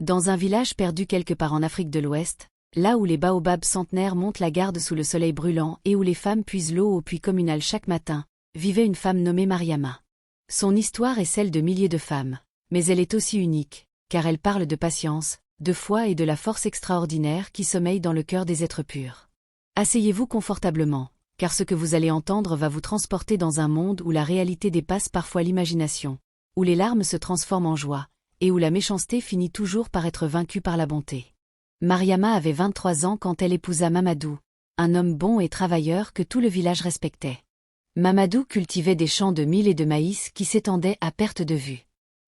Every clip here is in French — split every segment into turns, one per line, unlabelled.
Dans un village perdu quelque part en Afrique de l'Ouest, là où les baobabs centenaires montent la garde sous le soleil brûlant et où les femmes puisent l'eau au puits communal chaque matin, vivait une femme nommée Mariama. Son histoire est celle de milliers de femmes, mais elle est aussi unique, car elle parle de patience, de foi et de la force extraordinaire qui sommeille dans le cœur des êtres purs. Asseyez-vous confortablement, car ce que vous allez entendre va vous transporter dans un monde où la réalité dépasse parfois l'imagination, où les larmes se transforment en joie, et où la méchanceté finit toujours par être vaincue par la bonté. Mariama avait 23 ans quand elle épousa Mamadou, un homme bon et travailleur que tout le village respectait. Mamadou cultivait des champs de mil et de maïs qui s'étendaient à perte de vue.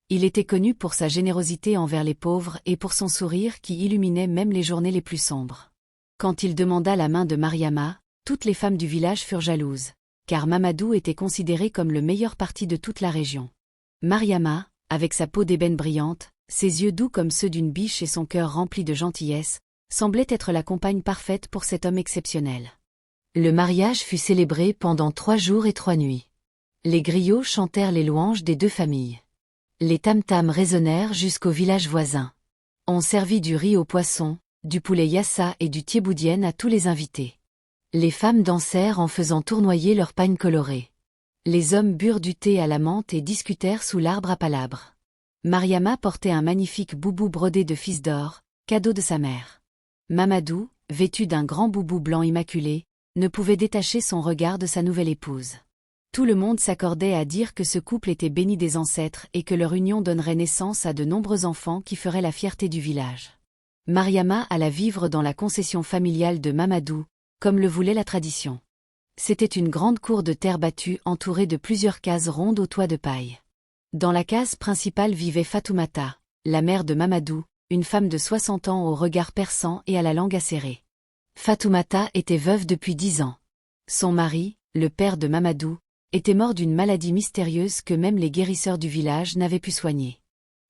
Il était connu pour sa générosité envers les pauvres et pour son sourire qui illuminait même les journées les plus sombres. Quand il demanda la main de Mariama, toutes les femmes du village furent jalouses, car Mamadou était considéré comme le meilleur parti de toute la région. Mariama, avec sa peau d'ébène brillante, ses yeux doux comme ceux d'une biche et son cœur rempli de gentillesse, semblait être la compagne parfaite pour cet homme exceptionnel. Le mariage fut célébré pendant 3 jours et 3 nuits. Les griots chantèrent les louanges des deux familles. Les tam-tams résonnèrent jusqu'au village voisin. On servit du riz au poisson, du poulet yassa et du thieboudienne à tous les invités. Les femmes dansèrent en faisant tournoyer leurs pagnes colorées. Les hommes burent du thé à la menthe et discutèrent sous l'arbre à palabres. Mariama portait un magnifique boubou brodé de fils d'or, cadeau de sa mère. Mamadou, vêtu d'un grand boubou blanc immaculé, ne pouvait détacher son regard de sa nouvelle épouse. Tout le monde s'accordait à dire que ce couple était béni des ancêtres et que leur union donnerait naissance à de nombreux enfants qui feraient la fierté du village. Mariama alla vivre dans la concession familiale de Mamadou, comme le voulait la tradition. C'était une grande cour de terre battue entourée de plusieurs cases rondes au toit de paille. Dans la case principale vivait Fatoumata, la mère de Mamadou, une femme de 60 ans au regard perçant et à la langue acérée. Fatoumata était veuve depuis 10 ans. Son mari, le père de Mamadou, était mort d'une maladie mystérieuse que même les guérisseurs du village n'avaient pu soigner.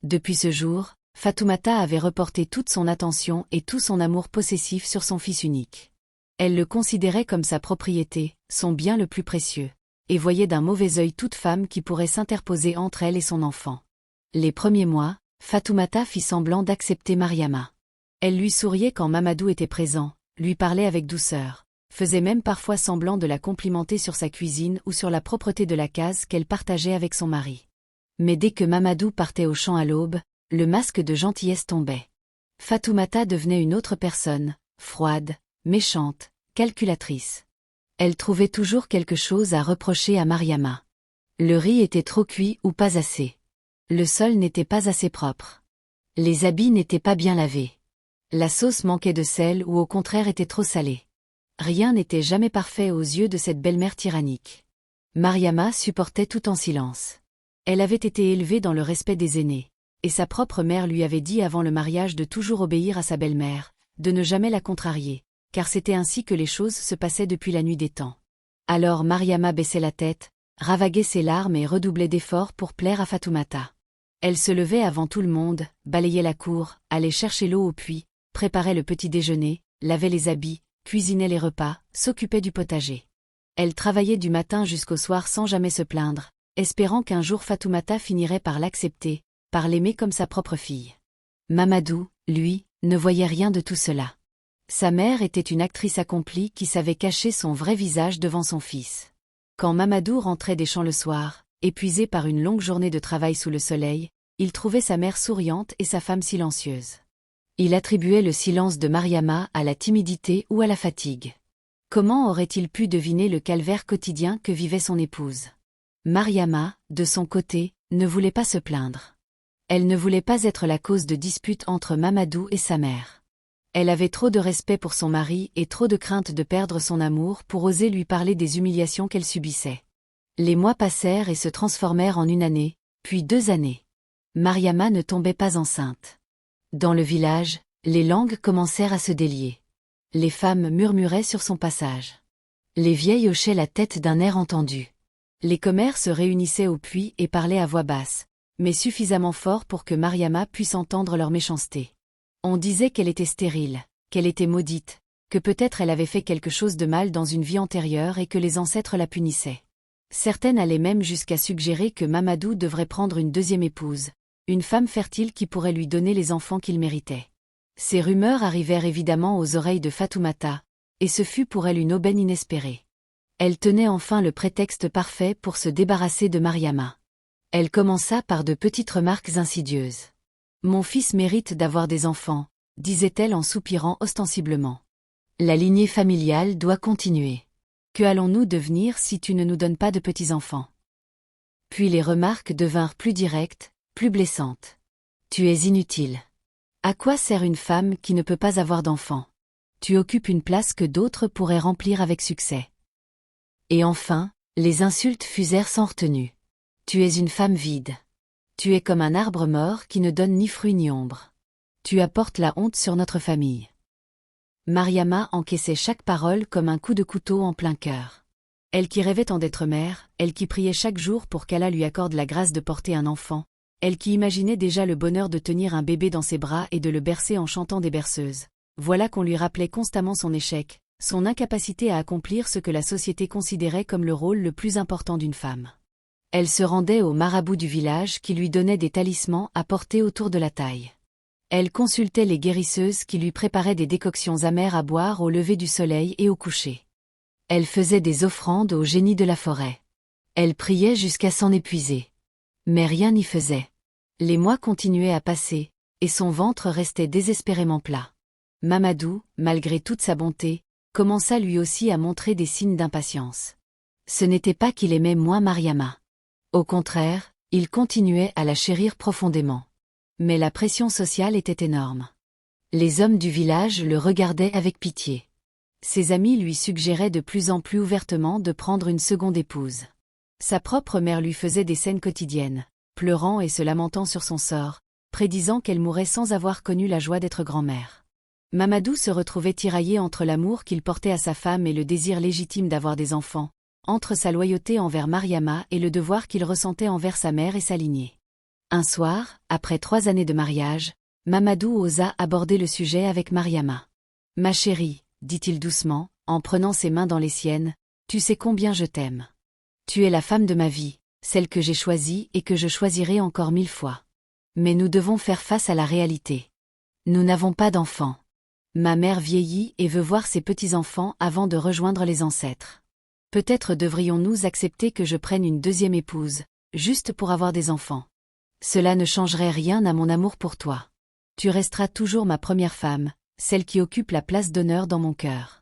Depuis ce jour, Fatoumata avait reporté toute son attention et tout son amour possessif sur son fils unique. Elle le considérait comme sa propriété, son bien le plus précieux, et voyait d'un mauvais œil toute femme qui pourrait s'interposer entre elle et son enfant. Les premiers mois, Fatoumata fit semblant d'accepter Mariama. Elle lui souriait quand Mamadou était présent, lui parlait avec douceur, faisait même parfois semblant de la complimenter sur sa cuisine ou sur la propreté de la case qu'elle partageait avec son mari. Mais dès que Mamadou partait au champ à l'aube, le masque de gentillesse tombait. Fatoumata devenait une autre personne, froide, méchante, calculatrice. Elle trouvait toujours quelque chose à reprocher à Mariama. Le riz était trop cuit ou pas assez. Le sol n'était pas assez propre. Les habits n'étaient pas bien lavés. La sauce manquait de sel ou au contraire était trop salée. Rien n'était jamais parfait aux yeux de cette belle-mère tyrannique. Mariama supportait tout en silence. Elle avait été élevée dans le respect des aînés, et sa propre mère lui avait dit avant le mariage de toujours obéir à sa belle-mère, de ne jamais la contrarier, car c'était ainsi que les choses se passaient depuis la nuit des temps. Alors Mariama baissait la tête, ravaguait ses larmes et redoublait d'efforts pour plaire à Fatoumata. Elle se levait avant tout le monde, balayait la cour, allait chercher l'eau au puits, préparait le petit déjeuner, lavait les habits, cuisinait les repas, s'occupait du potager. Elle travaillait du matin jusqu'au soir sans jamais se plaindre, espérant qu'un jour Fatoumata finirait par l'accepter, par l'aimer comme sa propre fille. Mamadou, lui, ne voyait rien de tout cela. Sa mère était une actrice accomplie qui savait cacher son vrai visage devant son fils. Quand Mamadou rentrait des champs le soir, épuisé par une longue journée de travail sous le soleil, il trouvait sa mère souriante et sa femme silencieuse. Il attribuait le silence de Mariama à la timidité ou à la fatigue. Comment aurait-il pu deviner le calvaire quotidien que vivait son épouse? Mariama, de son côté, ne voulait pas se plaindre. Elle ne voulait pas être la cause de disputes entre Mamadou et sa mère. Elle avait trop de respect pour son mari et trop de crainte de perdre son amour pour oser lui parler des humiliations qu'elle subissait. Les mois passèrent et se transformèrent en 1 année, puis 2 années. Mariama ne tombait pas enceinte. Dans le village, les langues commencèrent à se délier. Les femmes murmuraient sur son passage. Les vieilles hochaient la tête d'un air entendu. Les commères se réunissaient au puits et parlaient à voix basse, mais suffisamment fort pour que Mariama puisse entendre leur méchanceté. On disait qu'elle était stérile, qu'elle était maudite, que peut-être elle avait fait quelque chose de mal dans une vie antérieure et que les ancêtres la punissaient. Certaines allaient même jusqu'à suggérer que Mamadou devrait prendre une 2e épouse, une femme fertile qui pourrait lui donner les enfants qu'il méritait. Ces rumeurs arrivèrent évidemment aux oreilles de Fatoumata, et ce fut pour elle une aubaine inespérée. Elle tenait enfin le prétexte parfait pour se débarrasser de Mariama. Elle commença par de petites remarques insidieuses. « Mon fils mérite d'avoir des enfants », disait-elle en soupirant ostensiblement. « La lignée familiale doit continuer. Que allons-nous devenir si tu ne nous donnes pas de petits-enfants » Puis les remarques devinrent plus directes, plus blessantes. « Tu es inutile. À quoi sert une femme qui ne peut pas avoir d'enfants ? Tu occupes une place que d'autres pourraient remplir avec succès. » Et enfin, les insultes fusèrent sans retenue. « Tu es une femme vide. Tu es comme un arbre mort qui ne donne ni fruit ni ombre. Tu apportes la honte sur notre famille. » Mariama encaissait chaque parole comme un coup de couteau en plein cœur. Elle qui rêvait tant d'être mère, elle qui priait chaque jour pour qu'Allah lui accorde la grâce de porter un enfant, elle qui imaginait déjà le bonheur de tenir un bébé dans ses bras et de le bercer en chantant des berceuses. Voilà qu'on lui rappelait constamment son échec, son incapacité à accomplir ce que la société considérait comme le rôle le plus important d'une femme. Elle se rendait au marabout du village qui lui donnait des talismans à porter autour de la taille. Elle consultait les guérisseuses qui lui préparaient des décoctions amères à boire au lever du soleil et au coucher. Elle faisait des offrandes aux génies de la forêt. Elle priait jusqu'à s'en épuiser. Mais rien n'y faisait. Les mois continuaient à passer, et son ventre restait désespérément plat. Mamadou, malgré toute sa bonté, commença lui aussi à montrer des signes d'impatience. Ce n'était pas qu'il aimait moins Mariama. Au contraire, il continuait à la chérir profondément. Mais la pression sociale était énorme. Les hommes du village le regardaient avec pitié. Ses amis lui suggéraient de plus en plus ouvertement de prendre une seconde épouse. Sa propre mère lui faisait des scènes quotidiennes, pleurant et se lamentant sur son sort, prédisant qu'elle mourrait sans avoir connu la joie d'être grand-mère. Mamadou se retrouvait tiraillé entre l'amour qu'il portait à sa femme et le désir légitime d'avoir des enfants, entre sa loyauté envers Mariama et le devoir qu'il ressentait envers sa mère et sa lignée. Un soir, après 3 années de mariage, Mamadou osa aborder le sujet avec Mariama. « Ma chérie, dit-il doucement, en prenant ses mains dans les siennes, tu sais combien je t'aime. Tu es la femme de ma vie, celle que j'ai choisie et que je choisirai encore 1000 fois. Mais nous devons faire face à la réalité. Nous n'avons pas d'enfants. Ma mère vieillit et veut voir ses petits-enfants avant de rejoindre les ancêtres. Peut-être devrions-nous accepter que je prenne une deuxième épouse, juste pour avoir des enfants. Cela ne changerait rien à mon amour pour toi. Tu resteras toujours ma première femme, celle qui occupe la place d'honneur dans mon cœur. »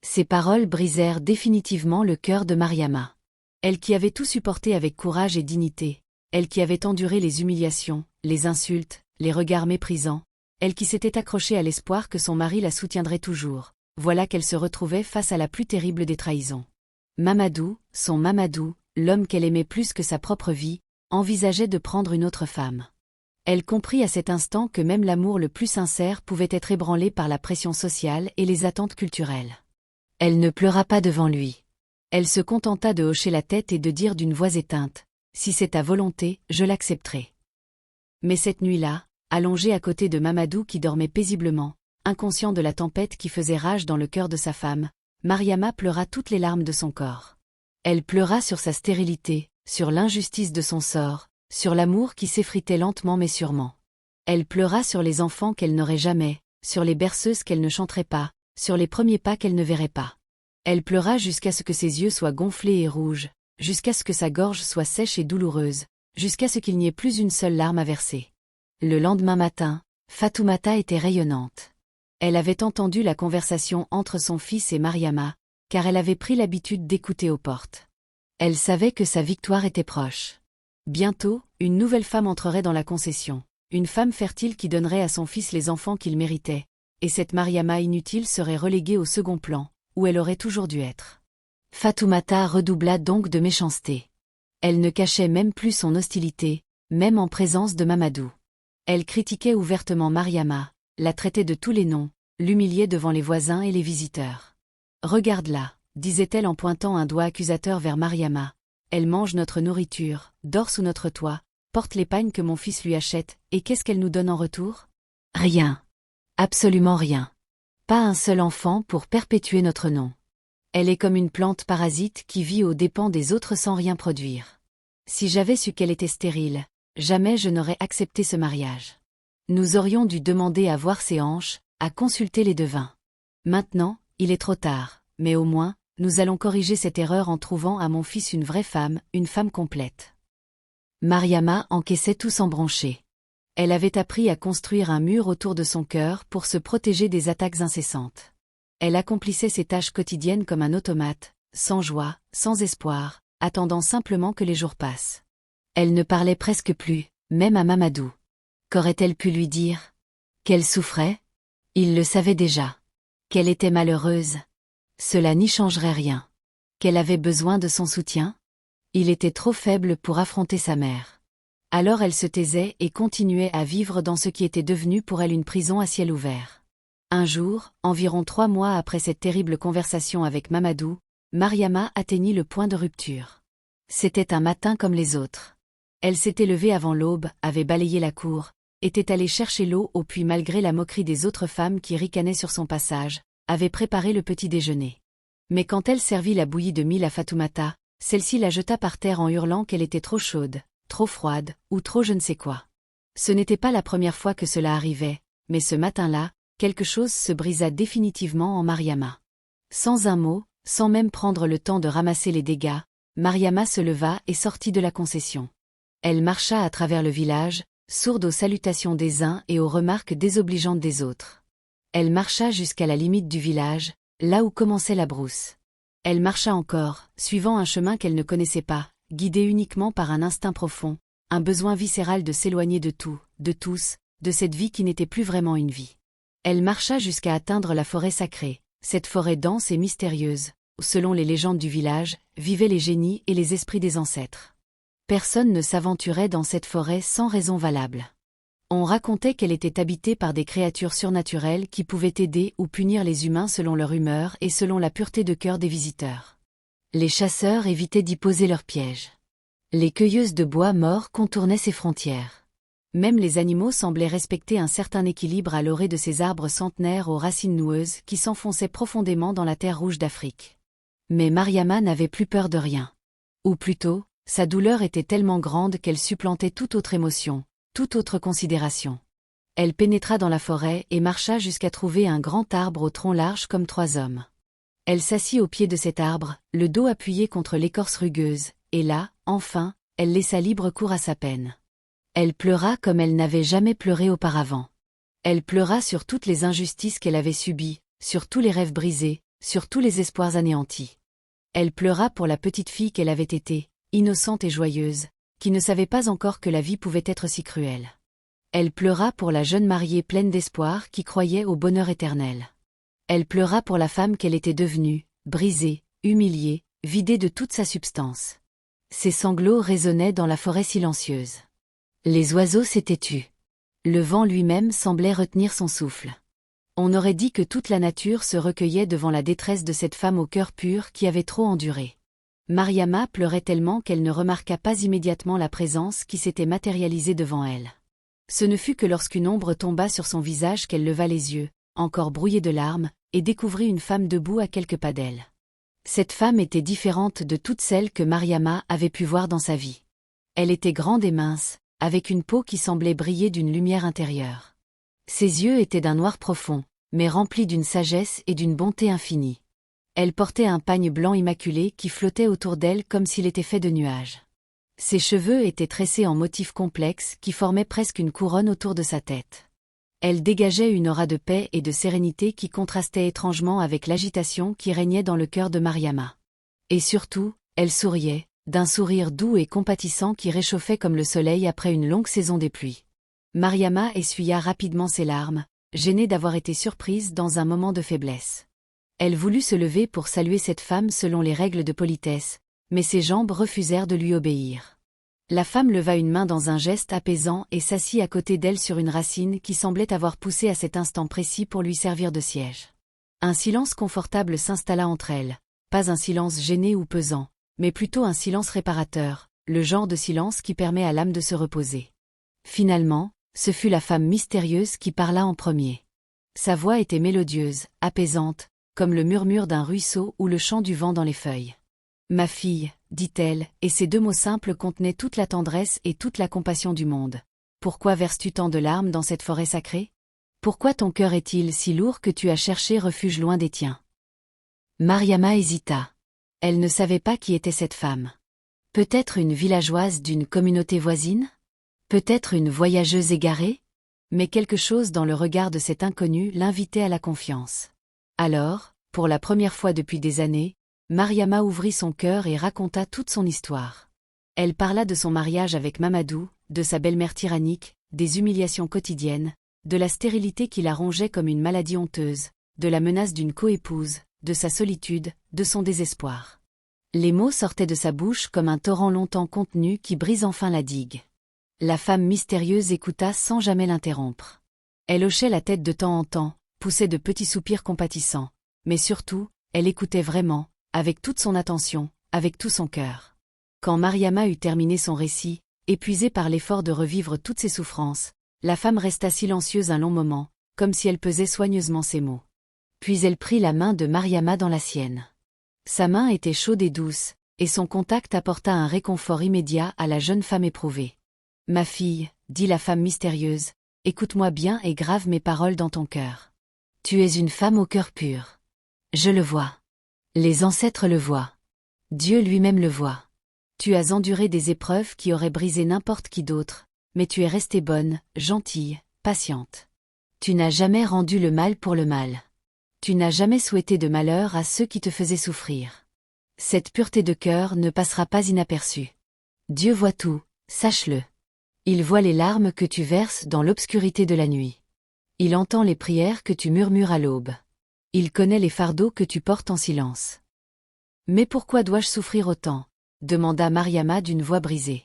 Ces paroles brisèrent définitivement le cœur de Mariama. Elle qui avait tout supporté avec courage et dignité, elle qui avait enduré les humiliations, les insultes, les regards méprisants, elle qui s'était accrochée à l'espoir que son mari la soutiendrait toujours, voilà qu'elle se retrouvait face à la plus terrible des trahisons. Mamadou, son Mamadou, l'homme qu'elle aimait plus que sa propre vie, envisageait de prendre une autre femme. Elle comprit à cet instant que même l'amour le plus sincère pouvait être ébranlé par la pression sociale et les attentes culturelles. Elle ne pleura pas devant lui. Elle se contenta de hocher la tête et de dire d'une voix éteinte, « Si c'est ta volonté, je l'accepterai. » Mais cette nuit-là, allongée à côté de Mamadou qui dormait paisiblement, inconscient de la tempête qui faisait rage dans le cœur de sa femme, Mariama pleura toutes les larmes de son corps. Elle pleura sur sa stérilité, sur l'injustice de son sort, sur l'amour qui s'effritait lentement mais sûrement. Elle pleura sur les enfants qu'elle n'aurait jamais, sur les berceuses qu'elle ne chanterait pas, sur les premiers pas qu'elle ne verrait pas. Elle pleura jusqu'à ce que ses yeux soient gonflés et rouges, jusqu'à ce que sa gorge soit sèche et douloureuse, jusqu'à ce qu'il n'y ait plus une seule larme à verser. Le lendemain matin, Fatoumata était rayonnante. Elle avait entendu la conversation entre son fils et Mariama, car elle avait pris l'habitude d'écouter aux portes. Elle savait que sa victoire était proche. Bientôt, une nouvelle femme entrerait dans la concession, une femme fertile qui donnerait à son fils les enfants qu'il méritait, et cette Mariama inutile serait reléguée au second plan, où elle aurait toujours dû être. Fatoumata redoubla donc de méchanceté. Elle ne cachait même plus son hostilité, même en présence de Mamadou. Elle critiquait ouvertement Mariama, la traitait de tous les noms, l'humiliait devant les voisins et les visiteurs. « Regarde-la » disait-elle en pointant un doigt accusateur vers Mariama. « Elle mange notre nourriture, dort sous notre toit, porte l'épagne que mon fils lui achète, et qu'est-ce qu'elle nous donne en retour? Rien. Absolument rien. Pas un seul enfant pour perpétuer notre nom. Elle est comme une plante parasite qui vit aux dépens des autres sans rien produire. Si j'avais su qu'elle était stérile, jamais je n'aurais accepté ce mariage. Nous aurions dû demander à voir ses hanches, à consulter les devins. Maintenant, il est trop tard, mais au moins, nous allons corriger cette erreur en trouvant à mon fils une vraie femme, une femme complète. Mariama encaissait tout sans broncher. Elle avait appris à construire un mur autour de son cœur pour se protéger des attaques incessantes. Elle accomplissait ses tâches quotidiennes comme un automate, sans joie, sans espoir, attendant simplement que les jours passent. Elle ne parlait presque plus, même à Mamadou. Qu'aurait-elle pu lui dire? Qu'elle souffrait? Il le savait déjà. Qu'elle était malheureuse? Cela n'y changerait rien. Qu'elle avait besoin de son soutien? Il était trop faible pour affronter sa mère. Alors elle se taisait et continuait à vivre dans ce qui était devenu pour elle une prison à ciel ouvert. Un jour, environ 3 mois après cette terrible conversation avec Mamadou, Mariama atteignit le point de rupture. C'était un matin comme les autres. Elle s'était levée avant l'aube, avait balayé la cour, était allée chercher l'eau au puits malgré la moquerie des autres femmes qui ricanaient sur son passage, avait préparé le petit déjeuner. Mais quand elle servit la bouillie de mil à Fatoumata, celle-ci la jeta par terre en hurlant qu'elle était trop chaude, trop froide, ou trop je ne sais quoi. Ce n'était pas la première fois que cela arrivait, mais ce matin-là, quelque chose se brisa définitivement en Mariama. Sans un mot, sans même prendre le temps de ramasser les dégâts, Mariama se leva et sortit de la concession. Elle marcha à travers le village, sourde aux salutations des uns et aux remarques désobligeantes des autres. Elle marcha jusqu'à la limite du village, là où commençait la brousse. Elle marcha encore, suivant un chemin qu'elle ne connaissait pas, guidée uniquement par un instinct profond, un besoin viscéral de s'éloigner de tout, de tous, de cette vie qui n'était plus vraiment une vie. Elle marcha jusqu'à atteindre la forêt sacrée, cette forêt dense et mystérieuse, où selon les légendes du village, vivaient les génies et les esprits des ancêtres. Personne ne s'aventurait dans cette forêt sans raison valable. On racontait qu'elle était habitée par des créatures surnaturelles qui pouvaient aider ou punir les humains selon leur humeur et selon la pureté de cœur des visiteurs. Les chasseurs évitaient d'y poser leurs pièges. Les cueilleuses de bois mort contournaient ses frontières. Même les animaux semblaient respecter un certain équilibre à l'orée de ces arbres centenaires aux racines noueuses qui s'enfonçaient profondément dans la terre rouge d'Afrique. Mais Mariama n'avait plus peur de rien. Ou plutôt, sa douleur était tellement grande qu'elle supplantait toute autre émotion, toute autre considération. Elle pénétra dans la forêt et marcha jusqu'à trouver un grand arbre au tronc large comme 3 hommes. Elle s'assit au pied de cet arbre, le dos appuyé contre l'écorce rugueuse, et là, enfin, elle laissa libre cours à sa peine. Elle pleura comme elle n'avait jamais pleuré auparavant. Elle pleura sur toutes les injustices qu'elle avait subies, sur tous les rêves brisés, sur tous les espoirs anéantis. Elle pleura pour la petite fille qu'elle avait été, innocente et joyeuse, qui ne savait pas encore que la vie pouvait être si cruelle. Elle pleura pour la jeune mariée pleine d'espoir qui croyait au bonheur éternel. Elle pleura pour la femme qu'elle était devenue, brisée, humiliée, vidée de toute sa substance. Ses sanglots résonnaient dans la forêt silencieuse. Les oiseaux s'étaient tus. Le vent lui-même semblait retenir son souffle. On aurait dit que toute la nature se recueillait devant la détresse de cette femme au cœur pur qui avait trop enduré. Mariama pleurait tellement qu'elle ne remarqua pas immédiatement la présence qui s'était matérialisée devant elle. Ce ne fut que lorsqu'une ombre tomba sur son visage qu'elle leva les yeux, encore brouillés de larmes, et découvrit une femme debout à quelques pas d'elle. Cette femme était différente de toutes celles que Mariama avait pu voir dans sa vie. Elle était grande et mince, avec une peau qui semblait briller d'une lumière intérieure. Ses yeux étaient d'un noir profond, mais remplis d'une sagesse et d'une bonté infinie. Elle portait un pagne blanc immaculé qui flottait autour d'elle comme s'il était fait de nuages. Ses cheveux étaient tressés en motifs complexes qui formaient presque une couronne autour de sa tête. Elle dégageait une aura de paix et de sérénité qui contrastait étrangement avec l'agitation qui régnait dans le cœur de Mariama. Et surtout, elle souriait, d'un sourire doux et compatissant qui réchauffait comme le soleil après une longue saison des pluies. Mariama essuya rapidement ses larmes, gênée d'avoir été surprise dans un moment de faiblesse. Elle voulut se lever pour saluer cette femme selon les règles de politesse, mais ses jambes refusèrent de lui obéir. La femme leva une main dans un geste apaisant et s'assit à côté d'elle sur une racine qui semblait avoir poussé à cet instant précis pour lui servir de siège. Un silence confortable s'installa entre elles, pas un silence gêné ou pesant, mais plutôt un silence réparateur, le genre de silence qui permet à l'âme de se reposer. Finalement, ce fut la femme mystérieuse qui parla en premier. Sa voix était mélodieuse, apaisante, comme le murmure d'un ruisseau ou le chant du vent dans les feuilles. « Ma fille, dit-elle, et ces 2 mots simples contenaient toute la tendresse et toute la compassion du monde. Pourquoi verses-tu tant de larmes dans cette forêt sacrée? Pourquoi ton cœur est-il si lourd que tu as cherché refuge loin des tiens? Mariama hésita. Elle ne savait pas qui était cette femme. Peut-être une villageoise d'une communauté voisine? Peut-être une voyageuse égarée? Mais quelque chose dans le regard de cet inconnu l'invitait à la confiance. Alors, pour la première fois depuis des années, Mariama ouvrit son cœur et raconta toute son histoire. Elle parla de son mariage avec Mamadou, de sa belle-mère tyrannique, des humiliations quotidiennes, de la stérilité qui la rongeait comme une maladie honteuse, de la menace d'une coépouse, de sa solitude, de son désespoir. Les mots sortaient de sa bouche comme un torrent longtemps contenu qui brise enfin la digue. La femme mystérieuse écouta sans jamais l'interrompre. Elle hochait la tête de temps en temps, poussait de petits soupirs compatissants, mais surtout, elle écoutait vraiment, avec toute son attention, avec tout son cœur. Quand Mariama eut terminé son récit, épuisée par l'effort de revivre toutes ses souffrances, la femme resta silencieuse un long moment, comme si elle pesait soigneusement ses mots. Puis elle prit la main de Mariama dans la sienne. Sa main était chaude et douce, et son contact apporta un réconfort immédiat à la jeune femme éprouvée. « Ma fille, dit la femme mystérieuse, écoute-moi bien et grave mes paroles dans ton cœur. Tu es une femme au cœur pur. Je le vois. Les ancêtres le voient. Dieu lui-même le voit. Tu as enduré des épreuves qui auraient brisé n'importe qui d'autre, mais tu es restée bonne, gentille, patiente. Tu n'as jamais rendu le mal pour le mal. Tu n'as jamais souhaité de malheur à ceux qui te faisaient souffrir. Cette pureté de cœur ne passera pas inaperçue. Dieu voit tout, sache-le. Il voit les larmes que tu verses dans l'obscurité de la nuit. Il entend les prières que tu murmures à l'aube. Il connaît les fardeaux que tu portes en silence. Mais pourquoi dois-je souffrir autant? Demanda Mariama d'une voix brisée.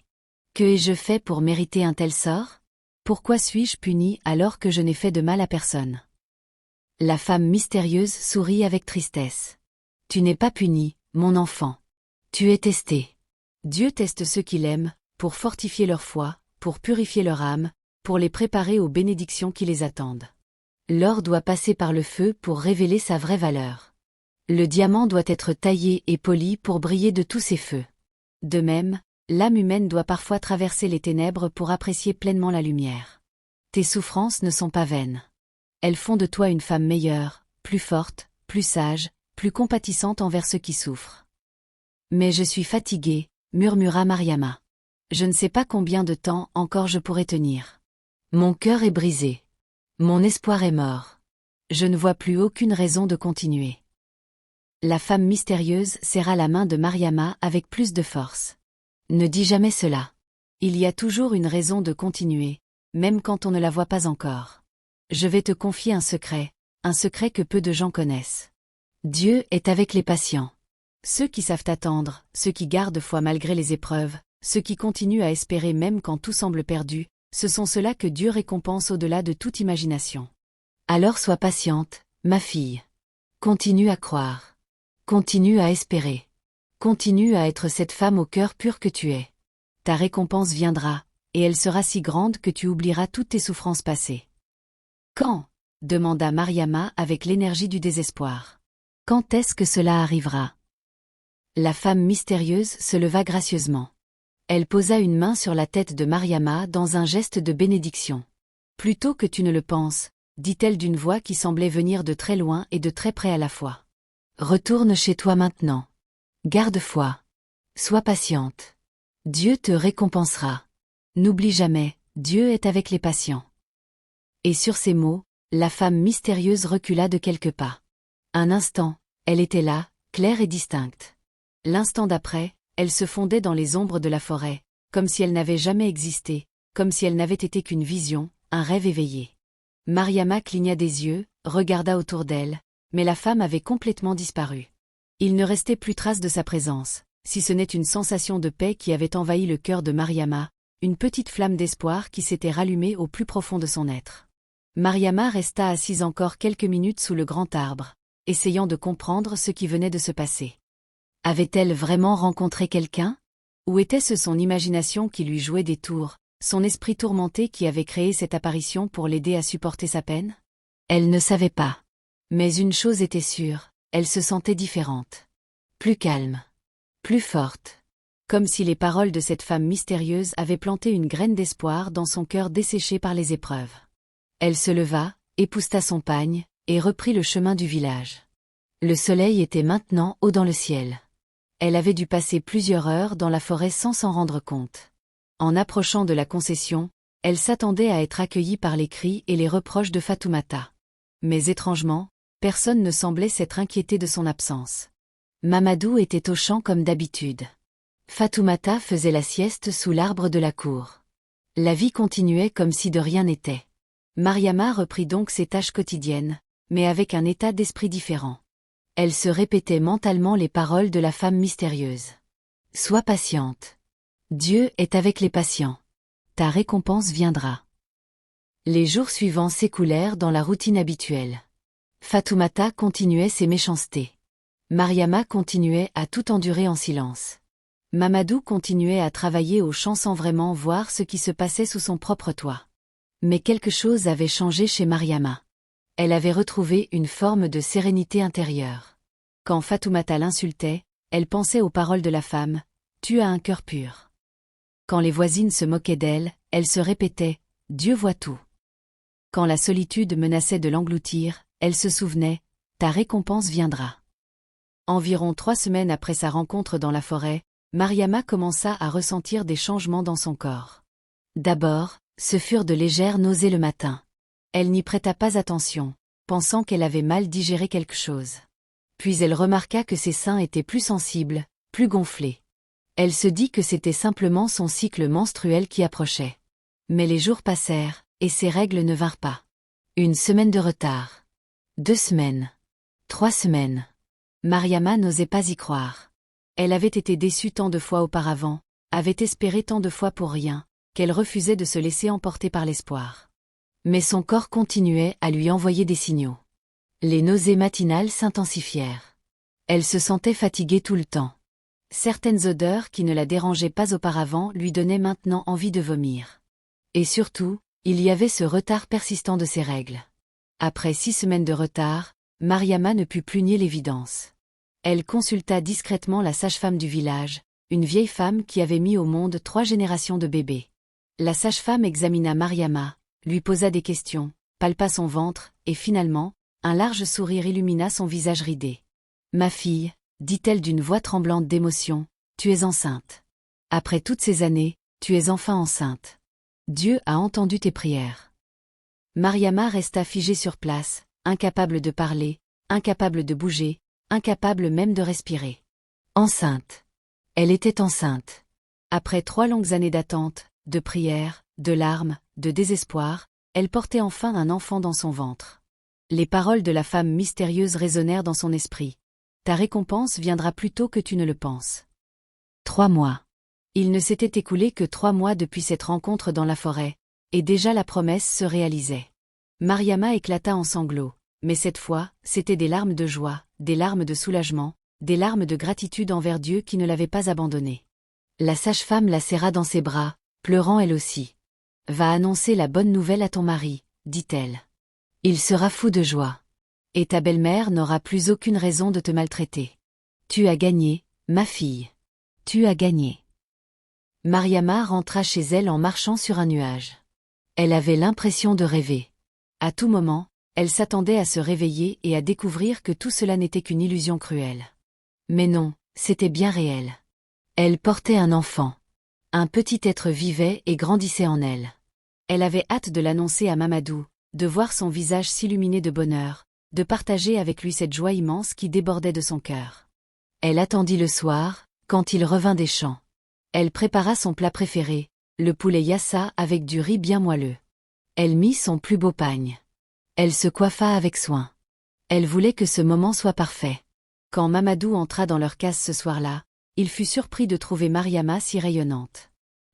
Que ai-je fait pour mériter un tel sort? Pourquoi suis-je punie alors que je n'ai fait de mal à personne? La femme mystérieuse sourit avec tristesse. Tu n'es pas punie, mon enfant. Tu es testée. Dieu teste ceux qu'il aime, pour fortifier leur foi, pour purifier leur âme, pour les préparer aux bénédictions qui les attendent. L'or doit passer par le feu pour révéler sa vraie valeur. Le diamant doit être taillé et poli pour briller de tous ses feux. De même, l'âme humaine doit parfois traverser les ténèbres pour apprécier pleinement la lumière. Tes souffrances ne sont pas vaines. Elles font de toi une femme meilleure, plus forte, plus sage, plus compatissante envers ceux qui souffrent. Mais je suis fatiguée, murmura Mariama. Je ne sais pas combien de temps encore je pourrai tenir. Mon cœur est brisé. Mon espoir est mort. Je ne vois plus aucune raison de continuer. La femme mystérieuse serra la main de Mariama avec plus de force. Ne dis jamais cela. Il y a toujours une raison de continuer, même quand on ne la voit pas encore. Je vais te confier un secret que peu de gens connaissent. Dieu est avec les patients. Ceux qui savent attendre, ceux qui gardent foi malgré les épreuves, ceux qui continuent à espérer même quand tout semble perdu, ce sont ceux-là que Dieu récompense au-delà de toute imagination. Alors sois patiente, ma fille. Continue à croire. Continue à espérer. Continue à être cette femme au cœur pur que tu es. Ta récompense viendra, et elle sera si grande que tu oublieras toutes tes souffrances passées. Quand? Demanda Mariama avec l'énergie du désespoir. Quand est-ce que cela arrivera? La femme mystérieuse se leva gracieusement. Elle posa une main sur la tête de Mariama dans un geste de bénédiction. Plutôt que tu ne le penses, dit-elle d'une voix qui semblait venir de très loin et de très près à la fois. Retourne chez toi maintenant. Garde foi. Sois patiente. Dieu te récompensera. N'oublie jamais, Dieu est avec les patients. Et sur ces mots, la femme mystérieuse recula de quelques pas. Un instant, elle était là, claire et distincte. L'instant d'après, elle se fondait dans les ombres de la forêt, comme si elle n'avait jamais existé, comme si elle n'avait été qu'une vision, un rêve éveillé. Mariama cligna des yeux, regarda autour d'elle, mais la femme avait complètement disparu. Il ne restait plus trace de sa présence, si ce n'est une sensation de paix qui avait envahi le cœur de Mariama, une petite flamme d'espoir qui s'était rallumée au plus profond de son être. Mariama resta assise encore quelques minutes sous le grand arbre, essayant de comprendre ce qui venait de se passer. Avait-elle vraiment rencontré quelqu'un? Ou était-ce son imagination qui lui jouait des tours, son esprit tourmenté qui avait créé cette apparition pour l'aider à supporter sa peine? Elle ne savait pas. Mais une chose était sûre, elle se sentait différente. Plus calme. Plus forte. comme si les paroles de cette femme mystérieuse avaient planté une graine d'espoir dans son cœur desséché par les épreuves. Elle se leva, épousseta son pagne, et reprit le chemin du village. Le soleil était maintenant haut dans le ciel. Elle avait dû passer plusieurs heures dans la forêt sans s'en rendre compte. En approchant de la concession, elle s'attendait à être accueillie par les cris et les reproches de Fatoumata. Mais étrangement, personne ne semblait s'être inquiété de son absence. Mamadou était au champ comme d'habitude. Fatoumata faisait la sieste sous l'arbre de la cour. La vie continuait comme si de rien n'était. Mariama reprit donc ses tâches quotidiennes, mais avec un état d'esprit différent. Elle se répétait mentalement les paroles de la femme mystérieuse. « Sois patiente. Dieu est avec les patients. Ta récompense viendra. » Les jours suivants s'écoulèrent dans la routine habituelle. Fatoumata continuait ses méchancetés. Mariama continuait à tout endurer en silence. Mamadou continuait à travailler au champ sans vraiment voir ce qui se passait sous son propre toit. Mais quelque chose avait changé chez Mariama. Elle avait retrouvé une forme de sérénité intérieure. Quand Fatoumata l'insultait, elle pensait aux paroles de la femme « Tu as un cœur pur ». Quand les voisines se moquaient d'elle, elle se répétait « Dieu voit tout ». Quand la solitude menaçait de l'engloutir, elle se souvenait « Ta récompense viendra ». Environ 3 semaines après sa rencontre dans la forêt, Mariama commença à ressentir des changements dans son corps. D'abord, ce furent de légères nausées le matin. Elle n'y prêta pas attention, pensant qu'elle avait mal digéré quelque chose. Puis elle remarqua que ses seins étaient plus sensibles, plus gonflés. Elle se dit que c'était simplement son cycle menstruel qui approchait. Mais les jours passèrent, et ses règles ne vinrent pas. 1 semaine de retard. 2 semaines. 3 semaines. Mariama n'osait pas y croire. Elle avait été déçue tant de fois auparavant, avait espéré tant de fois pour rien, qu'elle refusait de se laisser emporter par l'espoir. Mais son corps continuait à lui envoyer des signaux. Les nausées matinales s'intensifièrent. Elle se sentait fatiguée tout le temps. Certaines odeurs qui ne la dérangeaient pas auparavant lui donnaient maintenant envie de vomir. Et surtout, il y avait ce retard persistant de ses règles. Après 6 semaines de retard, Mariama ne put plus nier l'évidence. Elle consulta discrètement la sage-femme du village, une vieille femme qui avait mis au monde 3 générations de bébés. La sage-femme examina Mariama, lui posa des questions, palpa son ventre, et finalement, un large sourire illumina son visage ridé. « Ma fille, dit-elle d'une voix tremblante d'émotion, tu es enceinte. Après toutes ces années, tu es enfin enceinte. Dieu a entendu tes prières. » Mariama resta figée sur place, incapable de parler, incapable de bouger, incapable même de respirer. Enceinte. Elle était enceinte. Après 3 longues années d'attente, de prières, de larmes, de désespoir, elle portait enfin un enfant dans son ventre. Les paroles de la femme mystérieuse résonnèrent dans son esprit. Ta récompense viendra plus tôt que tu ne le penses. 3 mois. Il ne s'était écoulé que 3 mois depuis cette rencontre dans la forêt, et déjà la promesse se réalisait. Mariama éclata en sanglots, mais cette fois, c'étaient des larmes de joie, des larmes de soulagement, des larmes de gratitude envers Dieu qui ne l'avait pas abandonnée. La sage-femme la serra dans ses bras, pleurant elle aussi. « Va annoncer la bonne nouvelle à ton mari, dit-elle. Il sera fou de joie. Et ta belle-mère n'aura plus aucune raison de te maltraiter. Tu as gagné, ma fille. Tu as gagné. » Mariama rentra chez elle en marchant sur un nuage. Elle avait l'impression de rêver. À tout moment, elle s'attendait à se réveiller et à découvrir que tout cela n'était qu'une illusion cruelle. Mais non, c'était bien réel. Elle portait un enfant. Un petit être vivait et grandissait en elle. Elle avait hâte de l'annoncer à Mamadou, de voir son visage s'illuminer de bonheur, de partager avec lui cette joie immense qui débordait de son cœur. Elle attendit le soir, quand il revint des champs. Elle prépara son plat préféré, le poulet yassa avec du riz bien moelleux. Elle mit son plus beau pagne. Elle se coiffa avec soin. Elle voulait que ce moment soit parfait. Quand Mamadou entra dans leur case ce soir-là, il fut surpris de trouver Mariama si rayonnante.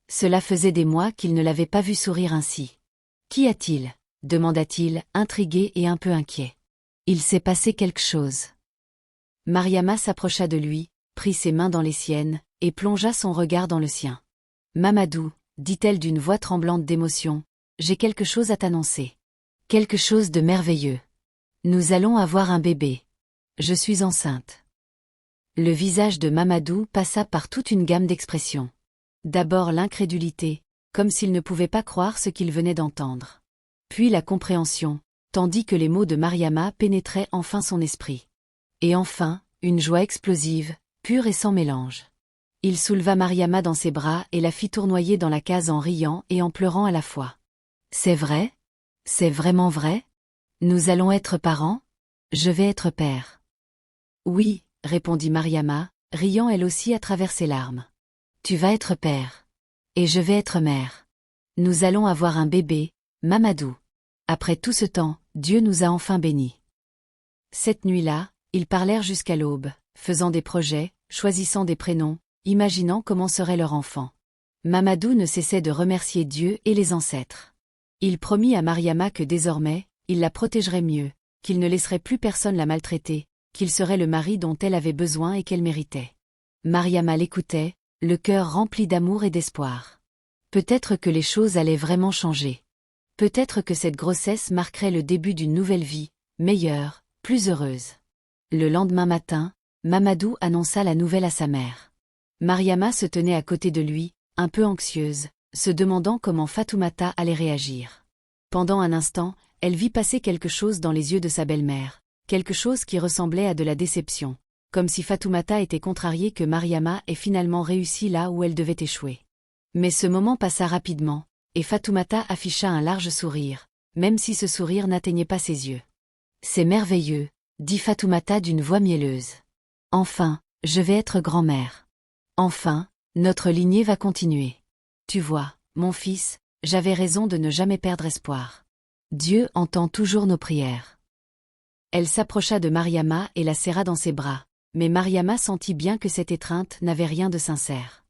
Cela faisait des mois qu'il ne l'avait pas vue sourire ainsi. « Qu'y a-t-il » demanda-t-il, intrigué et un peu inquiet. « Il s'est passé quelque chose. » Mariama s'approcha de lui, prit ses mains dans les siennes, et plongea son regard dans le sien. « Mamadou, dit-elle d'une voix tremblante d'émotion, j'ai quelque chose à t'annoncer. Quelque chose de merveilleux. Nous allons avoir un bébé. Je suis enceinte. » Le visage de Mamadou passa par toute une gamme d'expressions. D'abord l'incrédulité, comme s'il ne pouvait pas croire ce qu'il venait d'entendre. Puis la compréhension, tandis que les mots de Mariama pénétraient enfin son esprit. Et enfin, une joie explosive, pure et sans mélange. Il souleva Mariama dans ses bras et la fit tournoyer dans la case en riant et en pleurant à la fois. « C'est vrai? C'est vraiment vrai? Nous allons être parents? Je vais être père. » « Oui, » répondit Mariama, riant elle aussi à travers ses larmes. « Tu vas être père. Et je vais être mère. Nous allons avoir un bébé, Mamadou. Après tout ce temps, Dieu nous a enfin bénis. » Cette nuit-là, ils parlèrent jusqu'à l'aube, faisant des projets, choisissant des prénoms, imaginant comment serait leur enfant. Mamadou ne cessait de remercier Dieu et les ancêtres. Il promit à Mariama que désormais, il la protégerait mieux, qu'il ne laisserait plus personne la maltraiter, qu'il serait le mari dont elle avait besoin et qu'elle méritait. Mariama l'écoutait, le cœur rempli d'amour et d'espoir. Peut-être que les choses allaient vraiment changer. Peut-être que cette grossesse marquerait le début d'une nouvelle vie, meilleure, plus heureuse. Le lendemain matin, Mamadou annonça la nouvelle à sa mère. Mariama se tenait à côté de lui, un peu anxieuse, se demandant comment Fatoumata allait réagir. Pendant un instant, elle vit passer quelque chose dans les yeux de sa belle-mère, quelque chose qui ressemblait à de la déception, comme si Fatoumata était contrariée que Mariama ait finalement réussi là où elle devait échouer. Mais ce moment passa rapidement, et Fatoumata afficha un large sourire, même si ce sourire n'atteignait pas ses yeux. « C'est merveilleux, » dit Fatoumata d'une voix mielleuse. « Enfin, je vais être grand-mère. Enfin, notre lignée va continuer. Tu vois, mon fils, j'avais raison de ne jamais perdre espoir. Dieu entend toujours nos prières. » Elle s'approcha de Mariama et la serra dans ses bras, mais Mariama sentit bien que cette étreinte n'avait rien de sincère.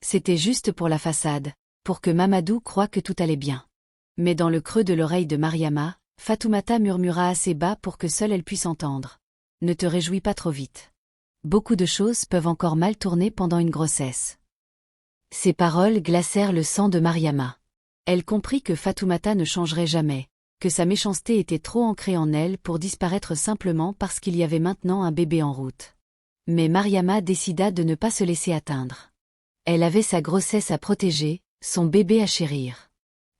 C'était juste pour la façade, pour que Mamadou croie que tout allait bien. Mais dans le creux de l'oreille de Mariama, Fatoumata murmura assez bas pour que seule elle puisse entendre. « Ne te réjouis pas trop vite. Beaucoup de choses peuvent encore mal tourner pendant une grossesse. » Ces paroles glacèrent le sang de Mariama. Elle comprit que Fatoumata ne changerait jamais, que sa méchanceté était trop ancrée en elle pour disparaître simplement parce qu'il y avait maintenant un bébé en route. Mais Mariama décida de ne pas se laisser atteindre. Elle avait sa grossesse à protéger, son bébé à chérir.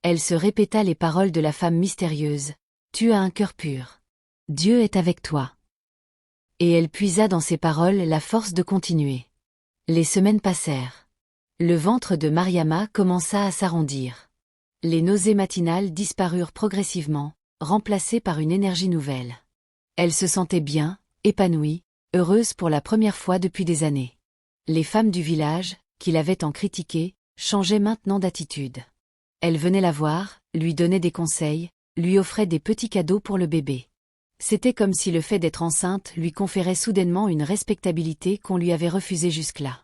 Elle se répéta les paroles de la femme mystérieuse. « Tu as un cœur pur. Dieu est avec toi. » Et elle puisa dans ces paroles la force de continuer. Les semaines passèrent. Le ventre de Mariama commença à s'arrondir. Les nausées matinales disparurent progressivement, remplacées par une énergie nouvelle. Elle se sentait bien, épanouie, heureuse pour la première fois depuis des années. Les femmes du village, qui l'avaient tant critiquée, changeaient maintenant d'attitude. Elles venaient la voir, lui donnaient des conseils, lui offraient des petits cadeaux pour le bébé. C'était comme si le fait d'être enceinte lui conférait soudainement une respectabilité qu'on lui avait refusée jusque-là.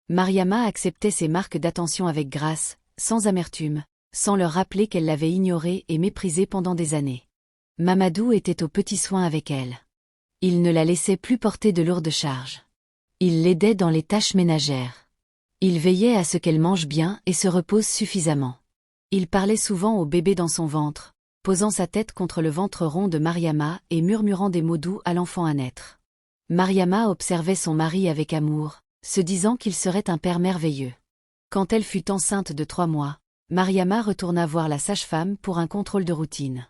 Mariama acceptait ces marques d'attention avec grâce, sans amertume, sans leur rappeler qu'elle l'avait ignorée et méprisée pendant des années. Mamadou était aux petits soins avec elle. Il ne la laissait plus porter de lourdes charges. Il l'aidait dans les tâches ménagères. Il veillait à ce qu'elle mange bien et se repose suffisamment. Il parlait souvent au bébé dans son ventre, posant sa tête contre le ventre rond de Mariama et murmurant des mots doux à l'enfant à naître. Mariama observait son mari avec amour, se disant qu'il serait un père merveilleux. Quand elle fut enceinte de 3 mois, Mariama retourna voir la sage-femme pour un contrôle de routine.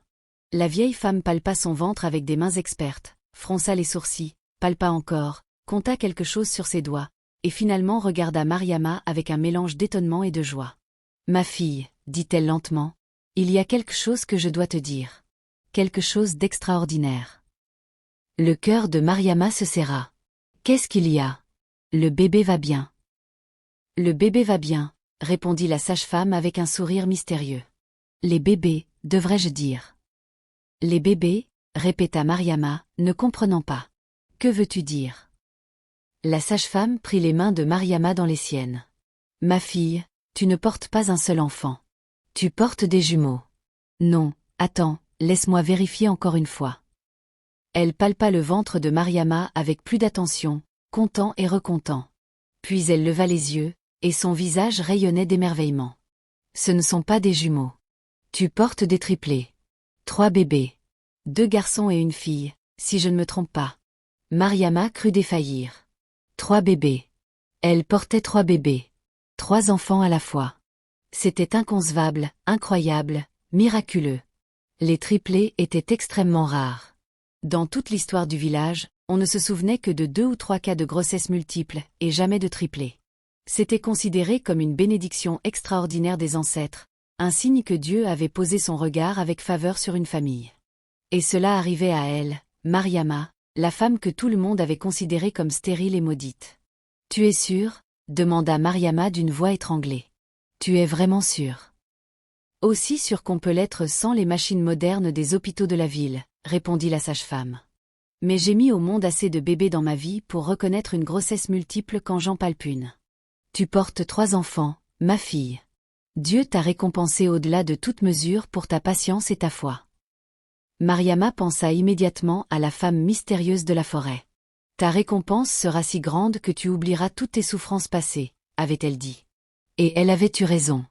La vieille femme palpa son ventre avec des mains expertes, fronça les sourcils, palpa encore, compta quelque chose sur ses doigts, et finalement regarda Mariama avec un mélange d'étonnement et de joie. « Ma fille, » dit-elle lentement, « il y a quelque chose que je dois te dire. Quelque chose d'extraordinaire. » Le cœur de Mariama se serra. « Qu'est-ce qu'il y a ? Le bébé va bien. » « Le bébé va bien, » répondit la sage-femme avec un sourire mystérieux. « Les bébés, devrais-je dire. »« Les bébés » répéta Mariama, ne comprenant pas. « Que veux-tu dire ?» La sage-femme prit les mains de Mariama dans les siennes. « Ma fille, tu ne portes pas un seul enfant. Tu portes des jumeaux. »« Non, attends, laisse-moi vérifier encore une fois. » Elle palpa le ventre de Mariama avec plus d'attention, content et recontent. Puis elle leva les yeux, et son visage rayonnait d'émerveillement. « Ce ne sont pas des jumeaux. Tu portes des triplés. 3 bébés. 2 garçons et une fille, si je ne me trompe pas. » Mariama crut défaillir. « 3 bébés. Elle portait 3 bébés. 3 enfants à la fois. C'était inconcevable, incroyable, miraculeux. Les triplés étaient extrêmement rares. Dans toute l'histoire du village, on ne se souvenait que de 2 ou 3 cas de grossesse multiples, et jamais de triplés. C'était considéré comme une bénédiction extraordinaire des ancêtres, un signe que Dieu avait posé son regard avec faveur sur une famille. Et cela arrivait à elle, Mariama, la femme que tout le monde avait considérée comme stérile et maudite. « Tu es sûre ?» demanda Mariama d'une voix étranglée. « Tu es vraiment sûre ?» « Aussi sûre qu'on peut l'être sans les machines modernes des hôpitaux de la ville, » répondit la sage-femme. « Mais j'ai mis au monde assez de bébés dans ma vie pour reconnaître une grossesse multiple quand j'en palpe une. Tu portes 3 enfants, ma fille. Dieu t'a récompensé au-delà de toute mesure pour ta patience et ta foi. » Mariama pensa immédiatement à la femme mystérieuse de la forêt. « Ta récompense sera si grande que tu oublieras toutes tes souffrances passées, » avait-elle dit. Et elle avait eu raison.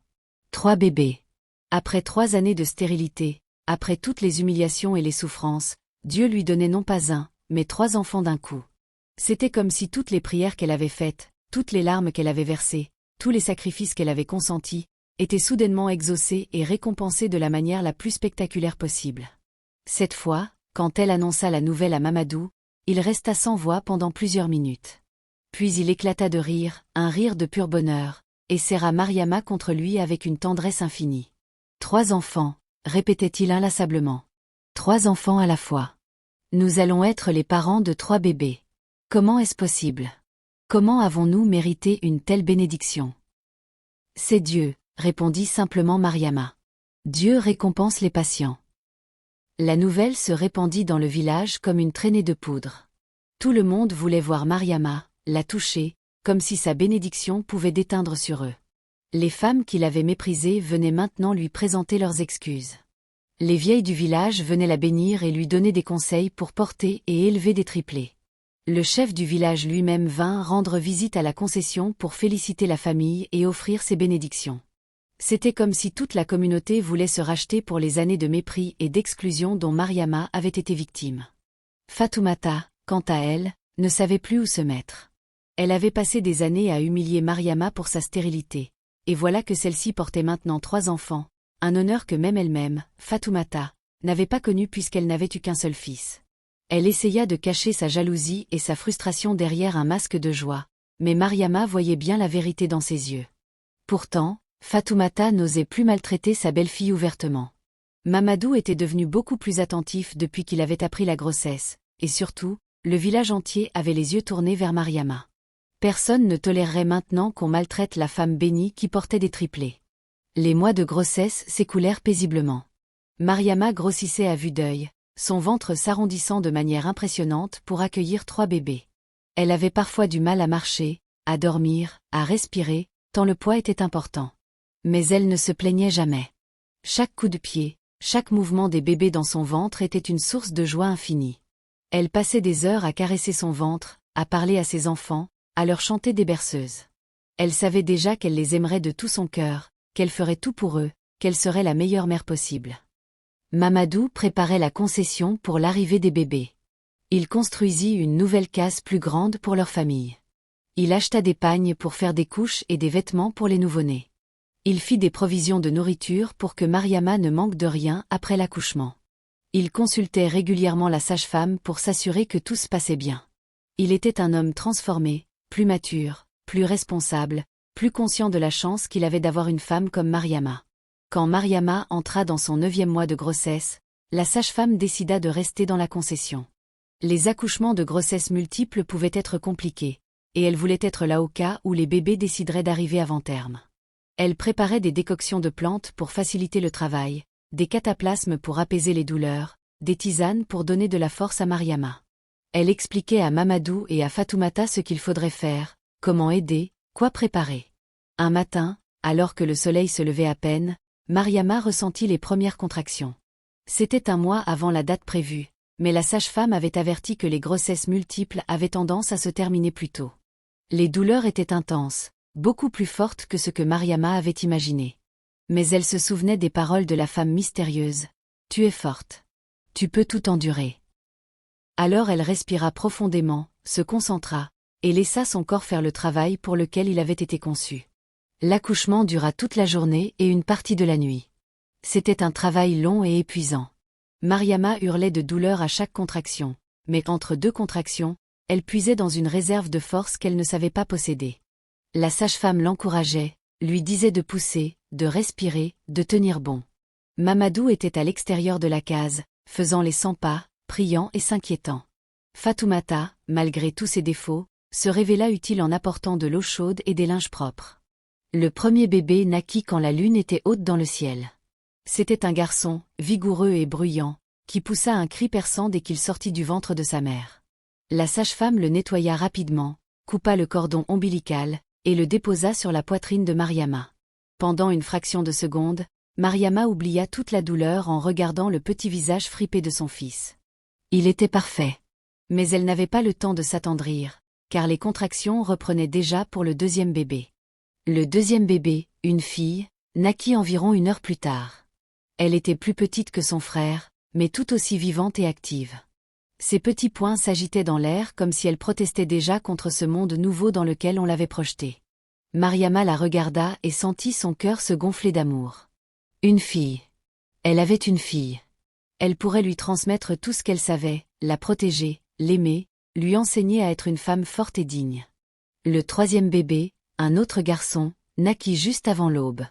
3 bébés. Après 3 années de stérilité, après toutes les humiliations et les souffrances, Dieu lui donnait non pas un, mais 3 enfants d'un coup. C'était comme si toutes les prières qu'elle avait faites, toutes les larmes qu'elle avait versées, tous les sacrifices qu'elle avait consentis, étaient soudainement exaucés et récompensés de la manière la plus spectaculaire possible. Cette fois, quand elle annonça la nouvelle à Mamadou, il resta sans voix pendant plusieurs minutes. Puis il éclata de rire, un rire de pur bonheur, et serra Mariama contre lui avec une tendresse infinie. 3 enfants, répétait-il inlassablement. 3 enfants à la fois. Nous allons être les parents de 3 bébés. Comment est-ce possible? Comment avons-nous mérité une telle bénédiction? C'est Dieu, répondit simplement Mariama. Dieu récompense les patients. La nouvelle se répandit dans le village comme une traînée de poudre. Tout le monde voulait voir Mariama, la toucher, comme si sa bénédiction pouvait déteindre sur eux. Les femmes qui l'avaient méprisée venaient maintenant lui présenter leurs excuses. Les vieilles du village venaient la bénir et lui donner des conseils pour porter et élever des triplés. Le chef du village lui-même vint rendre visite à la concession pour féliciter la famille et offrir ses bénédictions. C'était comme si toute la communauté voulait se racheter pour les années de mépris et d'exclusion dont Mariama avait été victime. Fatoumata, quant à elle, ne savait plus où se mettre. Elle avait passé des années à humilier Mariama pour sa stérilité. Et voilà que celle-ci portait maintenant 3 enfants, un honneur que même elle-même, Fatoumata, n'avait pas connu puisqu'elle n'avait eu qu'un seul fils. Elle essaya de cacher sa jalousie et sa frustration derrière un masque de joie, mais Mariama voyait bien la vérité dans ses yeux. Pourtant, Fatoumata n'osait plus maltraiter sa belle-fille ouvertement. Mamadou était devenu beaucoup plus attentif depuis qu'il avait appris la grossesse, et surtout, le village entier avait les yeux tournés vers Mariama. Personne ne tolérerait maintenant qu'on maltraite la femme bénie qui portait des triplés. Les mois de grossesse s'écoulèrent paisiblement. Mariama grossissait à vue d'œil, son ventre s'arrondissant de manière impressionnante pour accueillir 3 bébés. Elle avait parfois du mal à marcher, à dormir, à respirer, tant le poids était important. Mais elle ne se plaignait jamais. Chaque coup de pied, chaque mouvement des bébés dans son ventre était une source de joie infinie. Elle passait des heures à caresser son ventre, à parler à ses enfants, à leur chanter des berceuses. Elle savait déjà qu'elle les aimerait de tout son cœur, qu'elle ferait tout pour eux, qu'elle serait la meilleure mère possible. Mamadou préparait la concession pour l'arrivée des bébés. Il construisit une nouvelle case plus grande pour leur famille. Il acheta des pagnes pour faire des couches et des vêtements pour les nouveau-nés. Il fit des provisions de nourriture pour que Mariama ne manque de rien après l'accouchement. Il consultait régulièrement la sage-femme pour s'assurer que tout se passait bien. Il était un homme transformé, plus mature, plus responsable, plus conscient de la chance qu'il avait d'avoir une femme comme Mariama. Quand Mariama entra dans son 9e mois de grossesse, la sage-femme décida de rester dans la concession. Les accouchements de grossesse multiples pouvaient être compliqués, et elle voulait être là au cas où les bébés décideraient d'arriver avant terme. Elle préparait des décoctions de plantes pour faciliter le travail, des cataplasmes pour apaiser les douleurs, des tisanes pour donner de la force à Mariama. Elle expliquait à Mamadou et à Fatoumata ce qu'il faudrait faire, comment aider, quoi préparer. Un matin, alors que le soleil se levait à peine, Mariama ressentit les premières contractions. C'était un mois avant la date prévue, mais la sage-femme avait averti que les grossesses multiples avaient tendance à se terminer plus tôt. Les douleurs étaient intenses, beaucoup plus fortes que ce que Mariama avait imaginé. Mais elle se souvenait des paroles de la femme mystérieuse. « Tu es forte. Tu peux tout endurer. » Alors elle respira profondément, se concentra, et laissa son corps faire le travail pour lequel il avait été conçu. L'accouchement dura toute la journée et une partie de la nuit. C'était un travail long et épuisant. Mariama hurlait de douleur à chaque contraction, mais entre deux contractions, elle puisait dans une réserve de force qu'elle ne savait pas posséder. La sage-femme l'encourageait, lui disait de pousser, de respirer, de tenir bon. Mamadou était à l'extérieur de la case, faisant les 100 pas, priant et s'inquiétant. Fatoumata, malgré tous ses défauts, se révéla utile en apportant de l'eau chaude et des linges propres. Le premier bébé naquit quand la lune était haute dans le ciel. C'était un garçon, vigoureux et bruyant, qui poussa un cri perçant dès qu'il sortit du ventre de sa mère. La sage-femme le nettoya rapidement, coupa le cordon ombilical, et le déposa sur la poitrine de Mariama. Pendant une fraction de seconde, Mariama oublia toute la douleur en regardant le petit visage fripé de son fils. Il était parfait. Mais elle n'avait pas le temps de s'attendrir, car les contractions reprenaient déjà pour le deuxième bébé. Le deuxième bébé, une fille, naquit environ 1 heure plus tard. Elle était plus petite que son frère, mais tout aussi vivante et active. Ses petits poings s'agitaient dans l'air comme si elle protestait déjà contre ce monde nouveau dans lequel on l'avait projetée. Mariama la regarda et sentit son cœur se gonfler d'amour. Une fille. Elle avait une fille. Elle pourrait lui transmettre tout ce qu'elle savait, la protéger, l'aimer, lui enseigner à être une femme forte et digne. Le troisième bébé, un autre garçon, naquit juste avant l'aube.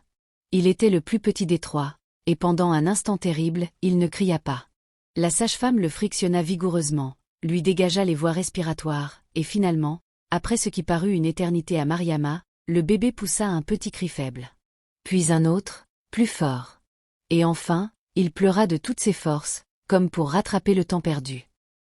Il était le plus petit des trois, et pendant un instant terrible, il ne cria pas. La sage-femme le frictionna vigoureusement, lui dégagea les voies respiratoires, et finalement, après ce qui parut une éternité à Mariama, le bébé poussa un petit cri faible. Puis un autre, plus fort. Et enfin, il pleura de toutes ses forces, comme pour rattraper le temps perdu.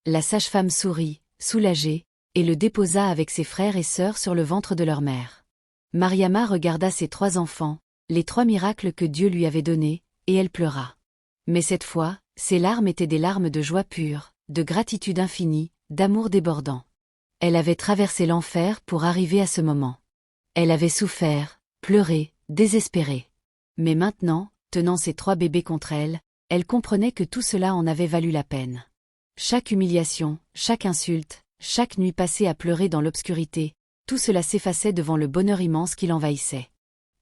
La sage-femme sourit, soulagée, et le déposa avec ses frères et sœurs sur le ventre de leur mère. Mariama regarda ses 3 enfants, les 3 miracles que Dieu lui avait donnés, et elle pleura. Mais cette fois, ses larmes étaient des larmes de joie pure, de gratitude infinie, d'amour débordant. Elle avait traversé l'enfer pour arriver à ce moment. Elle avait souffert, pleuré, désespéré. Mais maintenant, tenant ses 3 bébés contre elle, elle comprenait que tout cela en avait valu la peine. Chaque humiliation, chaque insulte, chaque nuit passée à pleurer dans l'obscurité, tout cela s'effaçait devant le bonheur immense qui l'envahissait.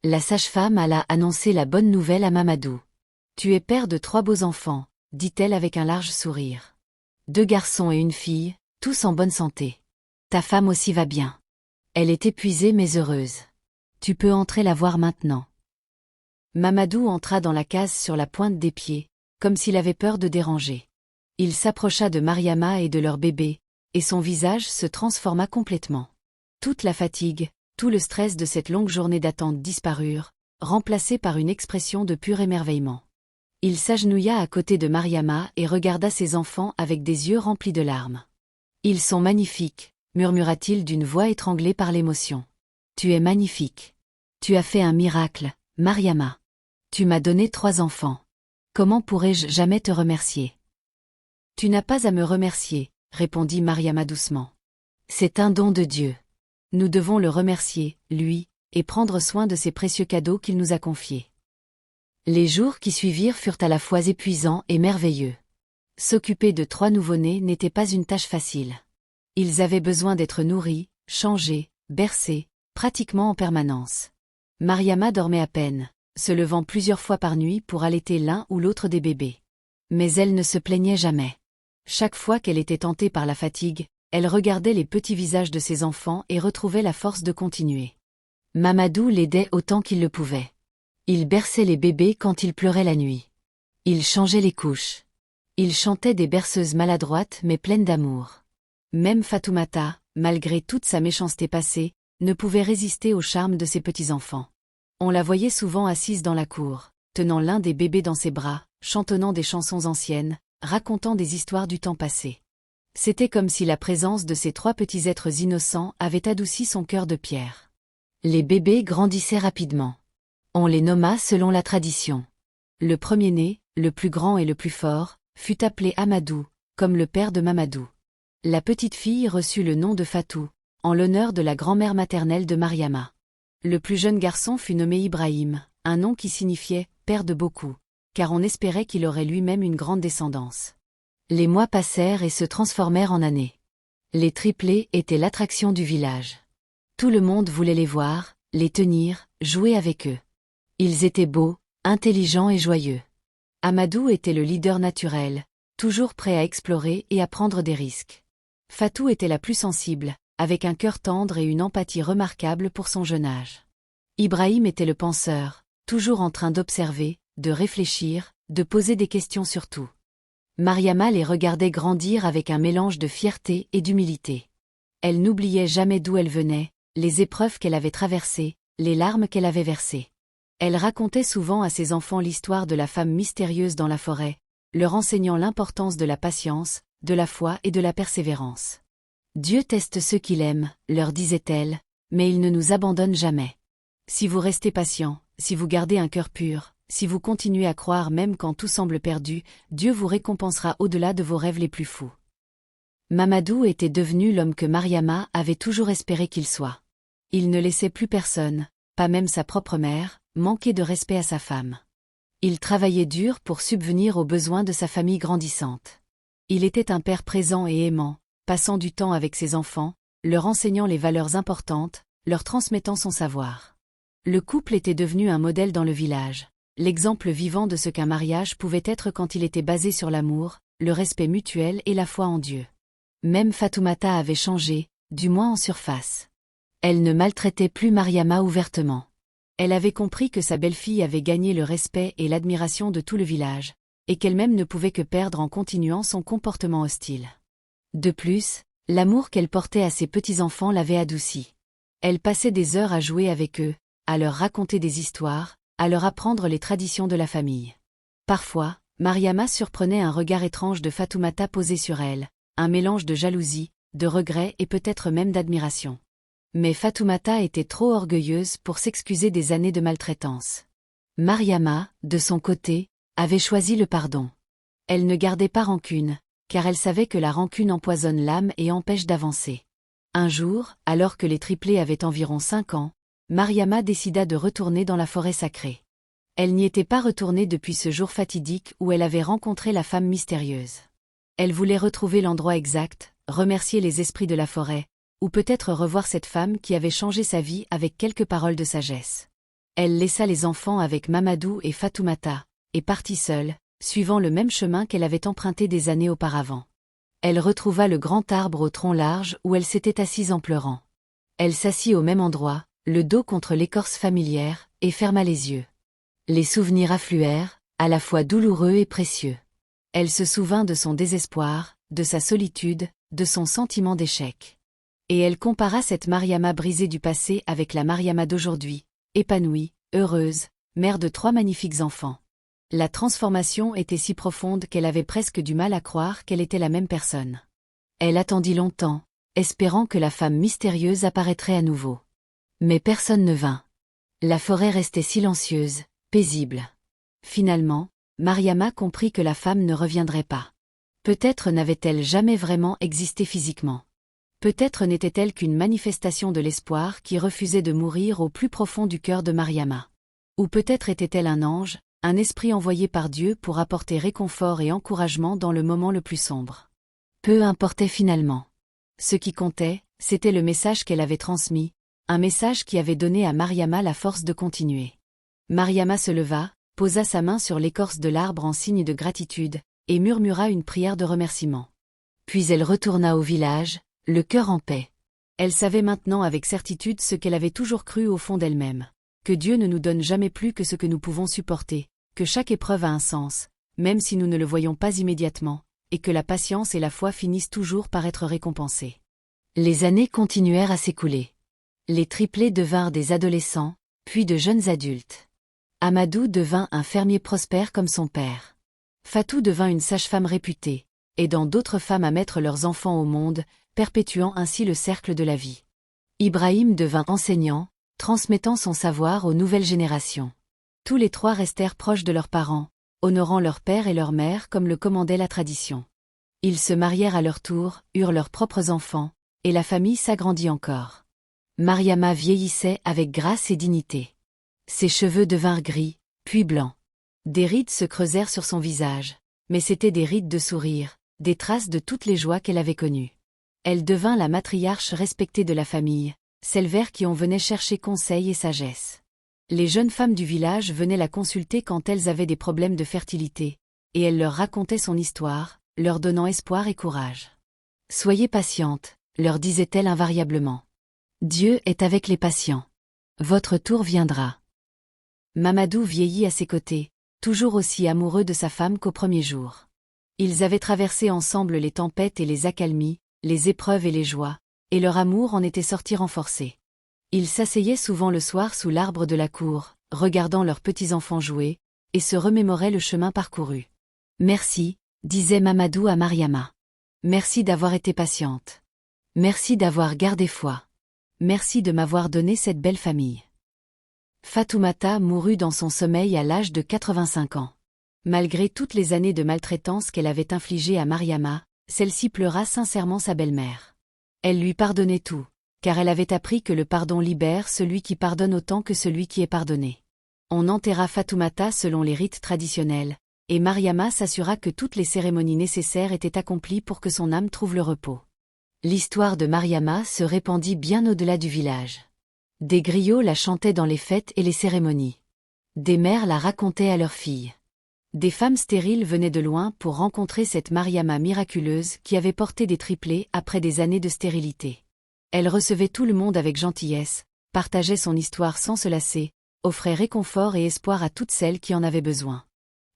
La sage-femme alla annoncer la bonne nouvelle à Mamadou. « Tu es père de 3 beaux enfants », dit-elle avec un large sourire. 2 garçons et une fille, tous en bonne santé. Ta femme aussi va bien. Elle est épuisée mais heureuse. Tu peux entrer la voir maintenant. Mamadou entra dans la case sur la pointe des pieds, comme s'il avait peur de déranger. Il s'approcha de Mariama et de leur bébé, et son visage se transforma complètement. Toute la fatigue, tout le stress de cette longue journée d'attente disparurent, remplacés par une expression de pur émerveillement. Il s'agenouilla à côté de Mariama et regarda ses enfants avec des yeux remplis de larmes. « Ils sont magnifiques », murmura-t-il d'une voix étranglée par l'émotion. « Tu es magnifique. Tu as fait un miracle, Mariama. Tu m'as donné 3 enfants. Comment pourrais-je jamais te remercier ?»« Tu n'as pas à me remercier, » répondit Mariama doucement. « C'est un don de Dieu. Nous devons le remercier, lui, et prendre soin de ces précieux cadeaux qu'il nous a confiés. » Les jours qui suivirent furent à la fois épuisants et merveilleux. S'occuper de 3 nouveau-nés n'était pas une tâche facile. Ils avaient besoin d'être nourris, changés, bercés, pratiquement en permanence. Mariama dormait à peine, se levant plusieurs fois par nuit pour allaiter l'un ou l'autre des bébés. Mais elle ne se plaignait jamais. Chaque fois qu'elle était tentée par la fatigue, elle regardait les petits visages de ses enfants et retrouvait la force de continuer. Mamadou l'aidait autant qu'il le pouvait. Il berçait les bébés quand ils pleuraient la nuit. Il changeait les couches. Il chantait des berceuses maladroites mais pleines d'amour. Même Fatoumata, malgré toute sa méchanceté passée, ne pouvait résister au charme de ses petits-enfants. On la voyait souvent assise dans la cour, tenant l'un des bébés dans ses bras, chantonnant des chansons anciennes, racontant des histoires du temps passé. C'était comme si la présence de ces 3 petits êtres innocents avait adouci son cœur de pierre. Les bébés grandissaient rapidement. On les nomma selon la tradition. Le premier-né, le plus grand et le plus fort, fut appelé Amadou, comme le père de Mamadou. La petite fille reçut le nom de Fatou, en l'honneur de la grand-mère maternelle de Mariama. Le plus jeune garçon fut nommé Ibrahim, un nom qui signifiait « père de beaucoup », car on espérait qu'il aurait lui-même une grande descendance. Les mois passèrent et se transformèrent en années. Les triplés étaient l'attraction du village. Tout le monde voulait les voir, les tenir, jouer avec eux. Ils étaient beaux, intelligents et joyeux. Amadou était le leader naturel, toujours prêt à explorer et à prendre des risques. Fatou était la plus sensible, avec un cœur tendre et une empathie remarquable pour son jeune âge. Ibrahim était le penseur, toujours en train d'observer, de réfléchir, de poser des questions sur tout. Mariama les regardait grandir avec un mélange de fierté et d'humilité. Elle n'oubliait jamais d'où elle venait, les épreuves qu'elle avait traversées, les larmes qu'elle avait versées. Elle racontait souvent à ses enfants l'histoire de la femme mystérieuse dans la forêt, leur enseignant l'importance de la patience, de la foi et de la persévérance. Dieu teste ceux qu'il aime, leur disait-elle, mais il ne nous abandonne jamais. Si vous restez patient, si vous gardez un cœur pur, si vous continuez à croire même quand tout semble perdu, Dieu vous récompensera au-delà de vos rêves les plus fous. Mamadou était devenu l'homme que Mariama avait toujours espéré qu'il soit. Il ne laissait plus personne, pas même sa propre mère, manquer de respect à sa femme. Il travaillait dur pour subvenir aux besoins de sa famille grandissante. Il était un père présent et aimant, passant du temps avec ses enfants, leur enseignant les valeurs importantes, leur transmettant son savoir. Le couple était devenu un modèle dans le village, l'exemple vivant de ce qu'un mariage pouvait être quand il était basé sur l'amour, le respect mutuel et la foi en Dieu. Même Fatoumata avait changé, du moins en surface. Elle ne maltraitait plus Mariama ouvertement. Elle avait compris que sa belle-fille avait gagné le respect et l'admiration de tout le village, et qu'elle-même ne pouvait que perdre en continuant son comportement hostile. De plus, l'amour qu'elle portait à ses petits-enfants l'avait adoucie. Elle passait des heures à jouer avec eux, à leur raconter des histoires, à leur apprendre les traditions de la famille. Parfois, Mariama surprenait un regard étrange de Fatoumata posé sur elle, un mélange de jalousie, de regret et peut-être même d'admiration. Mais Fatoumata était trop orgueilleuse pour s'excuser des années de maltraitance. Mariama, de son côté, avait choisi le pardon. Elle ne gardait pas rancune, car elle savait que la rancune empoisonne l'âme et empêche d'avancer. Un jour, alors que les triplés avaient environ 5 ans, Mariama décida de retourner dans la forêt sacrée. Elle n'y était pas retournée depuis ce jour fatidique où elle avait rencontré la femme mystérieuse. Elle voulait retrouver l'endroit exact, remercier les esprits de la forêt, ou peut-être revoir cette femme qui avait changé sa vie avec quelques paroles de sagesse. Elle laissa les enfants avec Mamadou et Fatoumata, et partit seule, suivant le même chemin qu'elle avait emprunté des années auparavant. Elle retrouva le grand arbre au tronc large où elle s'était assise en pleurant. Elle s'assit au même endroit, le dos contre l'écorce familière, et ferma les yeux. Les souvenirs affluèrent, à la fois douloureux et précieux. Elle se souvint de son désespoir, de sa solitude, de son sentiment d'échec. Et elle compara cette Mariama brisée du passé avec la Mariama d'aujourd'hui, épanouie, heureuse, mère de 3 magnifiques enfants. La transformation était si profonde qu'elle avait presque du mal à croire qu'elle était la même personne. Elle attendit longtemps, espérant que la femme mystérieuse apparaîtrait à nouveau. Mais personne ne vint. La forêt restait silencieuse, paisible. Finalement, Mariama comprit que la femme ne reviendrait pas. Peut-être n'avait-elle jamais vraiment existé physiquement. Peut-être n'était-elle qu'une manifestation de l'espoir qui refusait de mourir au plus profond du cœur de Mariama. Ou peut-être était-elle un ange, un esprit envoyé par Dieu pour apporter réconfort et encouragement dans le moment le plus sombre. Peu importait finalement. Ce qui comptait, c'était le message qu'elle avait transmis, un message qui avait donné à Mariama la force de continuer. Mariama se leva, posa sa main sur l'écorce de l'arbre en signe de gratitude, et murmura une prière de remerciement. Puis elle retourna au village, le cœur en paix. Elle savait maintenant avec certitude ce qu'elle avait toujours cru au fond d'elle-même, que Dieu ne nous donne jamais plus que ce que nous pouvons supporter, que chaque épreuve a un sens, même si nous ne le voyons pas immédiatement, et que la patience et la foi finissent toujours par être récompensées. Les années continuèrent à s'écouler. Les triplés devinrent des adolescents, puis de jeunes adultes. Amadou devint un fermier prospère comme son père. Fatou devint une sage-femme réputée, aidant d'autres femmes à mettre leurs enfants au monde, perpétuant ainsi le cercle de la vie. Ibrahim devint enseignant, transmettant son savoir aux nouvelles générations. Tous les 3 restèrent proches de leurs parents, honorant leur père et leur mère comme le commandait la tradition. Ils se marièrent à leur tour, eurent leurs propres enfants, et la famille s'agrandit encore. Mariama vieillissait avec grâce et dignité. Ses cheveux devinrent gris, puis blancs. Des rides se creusèrent sur son visage, mais c'étaient des rides de sourire, des traces de toutes les joies qu'elle avait connues. Elle devint la matriarche respectée de la famille, celle vers qui on venait chercher conseil et sagesse. Les jeunes femmes du village venaient la consulter quand elles avaient des problèmes de fertilité, et elle leur racontait son histoire, leur donnant espoir et courage. « Soyez patientes », leur disait-elle invariablement. « Dieu est avec les patients. Votre tour viendra. » Mamadou vieillit à ses côtés, toujours aussi amoureux de sa femme qu'au premier jour. Ils avaient traversé ensemble les tempêtes et les accalmies, les épreuves et les joies, et leur amour en était sorti renforcé. Ils s'asseyaient souvent le soir sous l'arbre de la cour, regardant leurs petits-enfants jouer, et se remémoraient le chemin parcouru. « Merci, » disait Mamadou à Mariama. « Merci d'avoir été patiente. Merci d'avoir gardé foi. Merci de m'avoir donné cette belle famille. » Fatoumata mourut dans son sommeil à l'âge de 85 ans. Malgré toutes les années de maltraitance qu'elle avait infligées à Mariama, celle-ci pleura sincèrement sa belle-mère. Elle lui pardonnait tout, car elle avait appris que le pardon libère celui qui pardonne autant que celui qui est pardonné. On enterra Fatoumata selon les rites traditionnels, et Mariama s'assura que toutes les cérémonies nécessaires étaient accomplies pour que son âme trouve le repos. L'histoire de Mariama se répandit bien au-delà du village. Des griots la chantaient dans les fêtes et les cérémonies. Des mères la racontaient à leurs filles. Des femmes stériles venaient de loin pour rencontrer cette Mariama miraculeuse qui avait porté des triplés après des années de stérilité. Elle recevait tout le monde avec gentillesse, partageait son histoire sans se lasser, offrait réconfort et espoir à toutes celles qui en avaient besoin.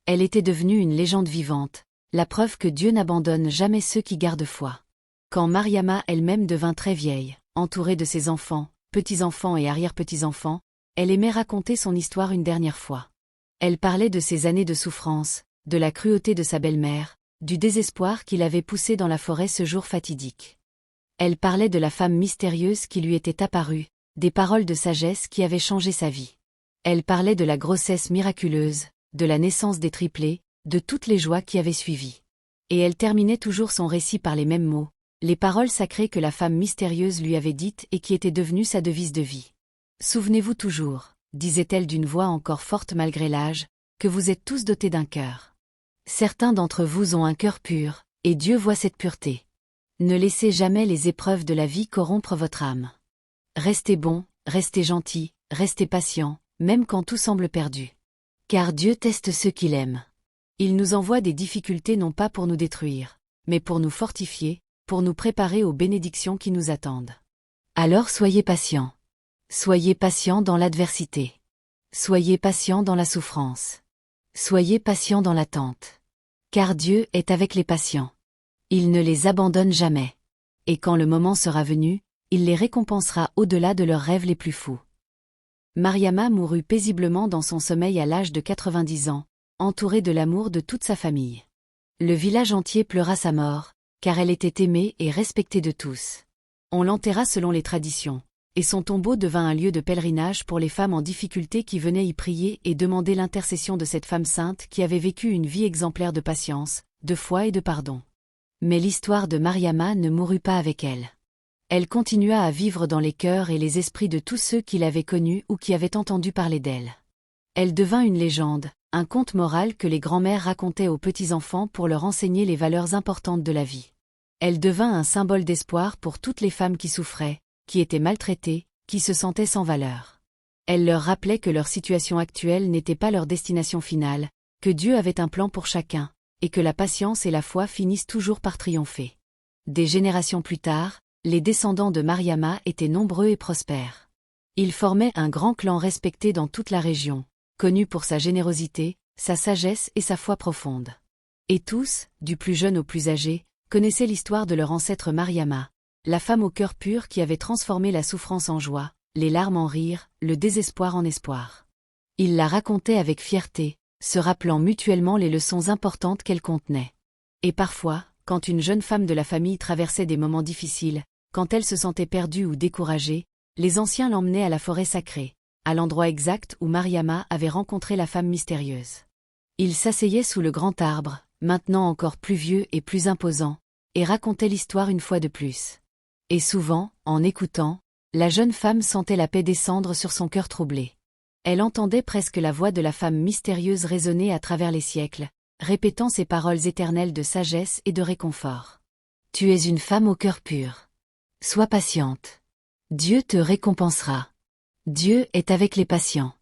Elle était devenue une légende vivante, la preuve que Dieu n'abandonne jamais ceux qui gardent foi. Quand Mariama elle-même devint très vieille, entourée de ses enfants, petits-enfants et arrière-petits-enfants, elle aimait raconter son histoire une dernière fois. Elle parlait de ses années de souffrance, de la cruauté de sa belle-mère, du désespoir qui l'avait poussée dans la forêt ce jour fatidique. Elle parlait de la femme mystérieuse qui lui était apparue, des paroles de sagesse qui avaient changé sa vie. Elle parlait de la grossesse miraculeuse, de la naissance des triplés, de toutes les joies qui avaient suivi. Et elle terminait toujours son récit par les mêmes mots, les paroles sacrées que la femme mystérieuse lui avait dites et qui étaient devenues sa devise de vie. « Souvenez-vous toujours, » disait-elle d'une voix encore forte malgré l'âge, « que vous êtes tous dotés d'un cœur. Certains d'entre vous ont un cœur pur, et Dieu voit cette pureté. Ne laissez jamais les épreuves de la vie corrompre votre âme. Restez bon, restez gentil, restez patient, même quand tout semble perdu. Car Dieu teste ceux qu'il aime. Il nous envoie des difficultés non pas pour nous détruire, mais pour nous fortifier, pour nous préparer aux bénédictions qui nous attendent. Alors soyez patients. Soyez patients dans l'adversité. Soyez patients dans la souffrance. Soyez patients dans l'attente. Car Dieu est avec les patients. Il ne les abandonne jamais. Et quand le moment sera venu, il les récompensera au-delà de leurs rêves les plus fous. Mariama mourut paisiblement dans son sommeil à l'âge de 90 ans, entourée de l'amour de toute sa famille. Le village entier pleura sa mort, car elle était aimée et respectée de tous. On l'enterra selon les traditions, et son tombeau devint un lieu de pèlerinage pour les femmes en difficulté qui venaient y prier et demander l'intercession de cette femme sainte qui avait vécu une vie exemplaire de patience, de foi et de pardon. Mais l'histoire de Mariama ne mourut pas avec elle. Elle continua à vivre dans les cœurs et les esprits de tous ceux qui l'avaient connue ou qui avaient entendu parler d'elle. Elle devint une légende, un conte moral que les grands-mères racontaient aux petits-enfants pour leur enseigner les valeurs importantes de la vie. Elle devint un symbole d'espoir pour toutes les femmes qui souffraient, qui étaient maltraitées, qui se sentaient sans valeur. Elle leur rappelait que leur situation actuelle n'était pas leur destination finale, que Dieu avait un plan pour chacun, et que la patience et la foi finissent toujours par triompher. Des générations plus tard, les descendants de Mariama étaient nombreux et prospères. Ils formaient un grand clan respecté dans toute la région, connu pour sa générosité, sa sagesse et sa foi profonde. Et tous, du plus jeune au plus âgé, connaissaient l'histoire de leur ancêtre Mariama, la femme au cœur pur qui avait transformé la souffrance en joie, les larmes en rire, le désespoir en espoir. Ils la racontaient avec fierté, se rappelant mutuellement les leçons importantes qu'elle contenait. Et parfois, quand une jeune femme de la famille traversait des moments difficiles, quand elle se sentait perdue ou découragée, les anciens l'emmenaient à la forêt sacrée, à l'endroit exact où Mariama avait rencontré la femme mystérieuse. Ils s'asseyaient sous le grand arbre, maintenant encore plus vieux et plus imposant, et racontaient l'histoire une fois de plus. Et souvent, en écoutant, la jeune femme sentait la paix descendre sur son cœur troublé. Elle entendait presque la voix de la femme mystérieuse résonner à travers les siècles, répétant ces paroles éternelles de sagesse et de réconfort. « Tu es une femme au cœur pur. Sois patiente. Dieu te récompensera. Dieu est avec les patients.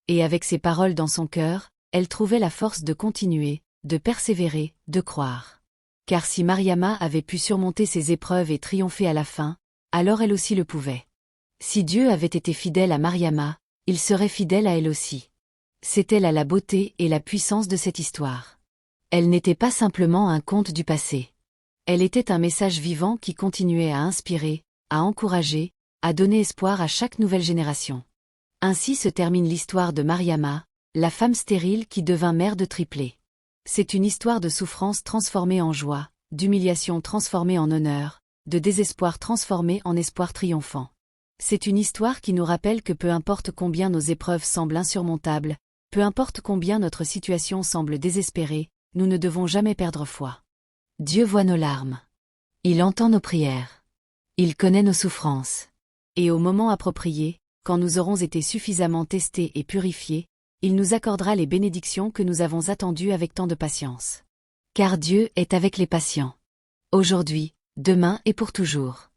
Et avec ces paroles dans son cœur, elle trouvait la force de continuer, de persévérer, de croire. Car si Mariama avait pu surmonter ces épreuves et triompher à la fin, alors elle aussi le pouvait. Si Dieu avait été fidèle à Mariama, il serait fidèle à elle aussi. C'était là la beauté et la puissance de cette histoire. Elle n'était pas simplement un conte du passé. Elle était un message vivant qui continuait à inspirer, à encourager, à donner espoir à chaque nouvelle génération. Ainsi se termine l'histoire de Mariama, la femme stérile qui devint mère de triplés. C'est une histoire de souffrance transformée en joie, d'humiliation transformée en honneur, de désespoir transformé en espoir triomphant. C'est une histoire qui nous rappelle que peu importe combien nos épreuves semblent insurmontables, peu importe combien notre situation semble désespérée, nous ne devons jamais perdre foi. Dieu voit nos larmes. Il entend nos prières. Il connaît nos souffrances. Et au moment approprié, quand nous aurons été suffisamment testés et purifiés, il nous accordera les bénédictions que nous avons attendues avec tant de patience. Car Dieu est avec les patients. Aujourd'hui, demain et pour toujours.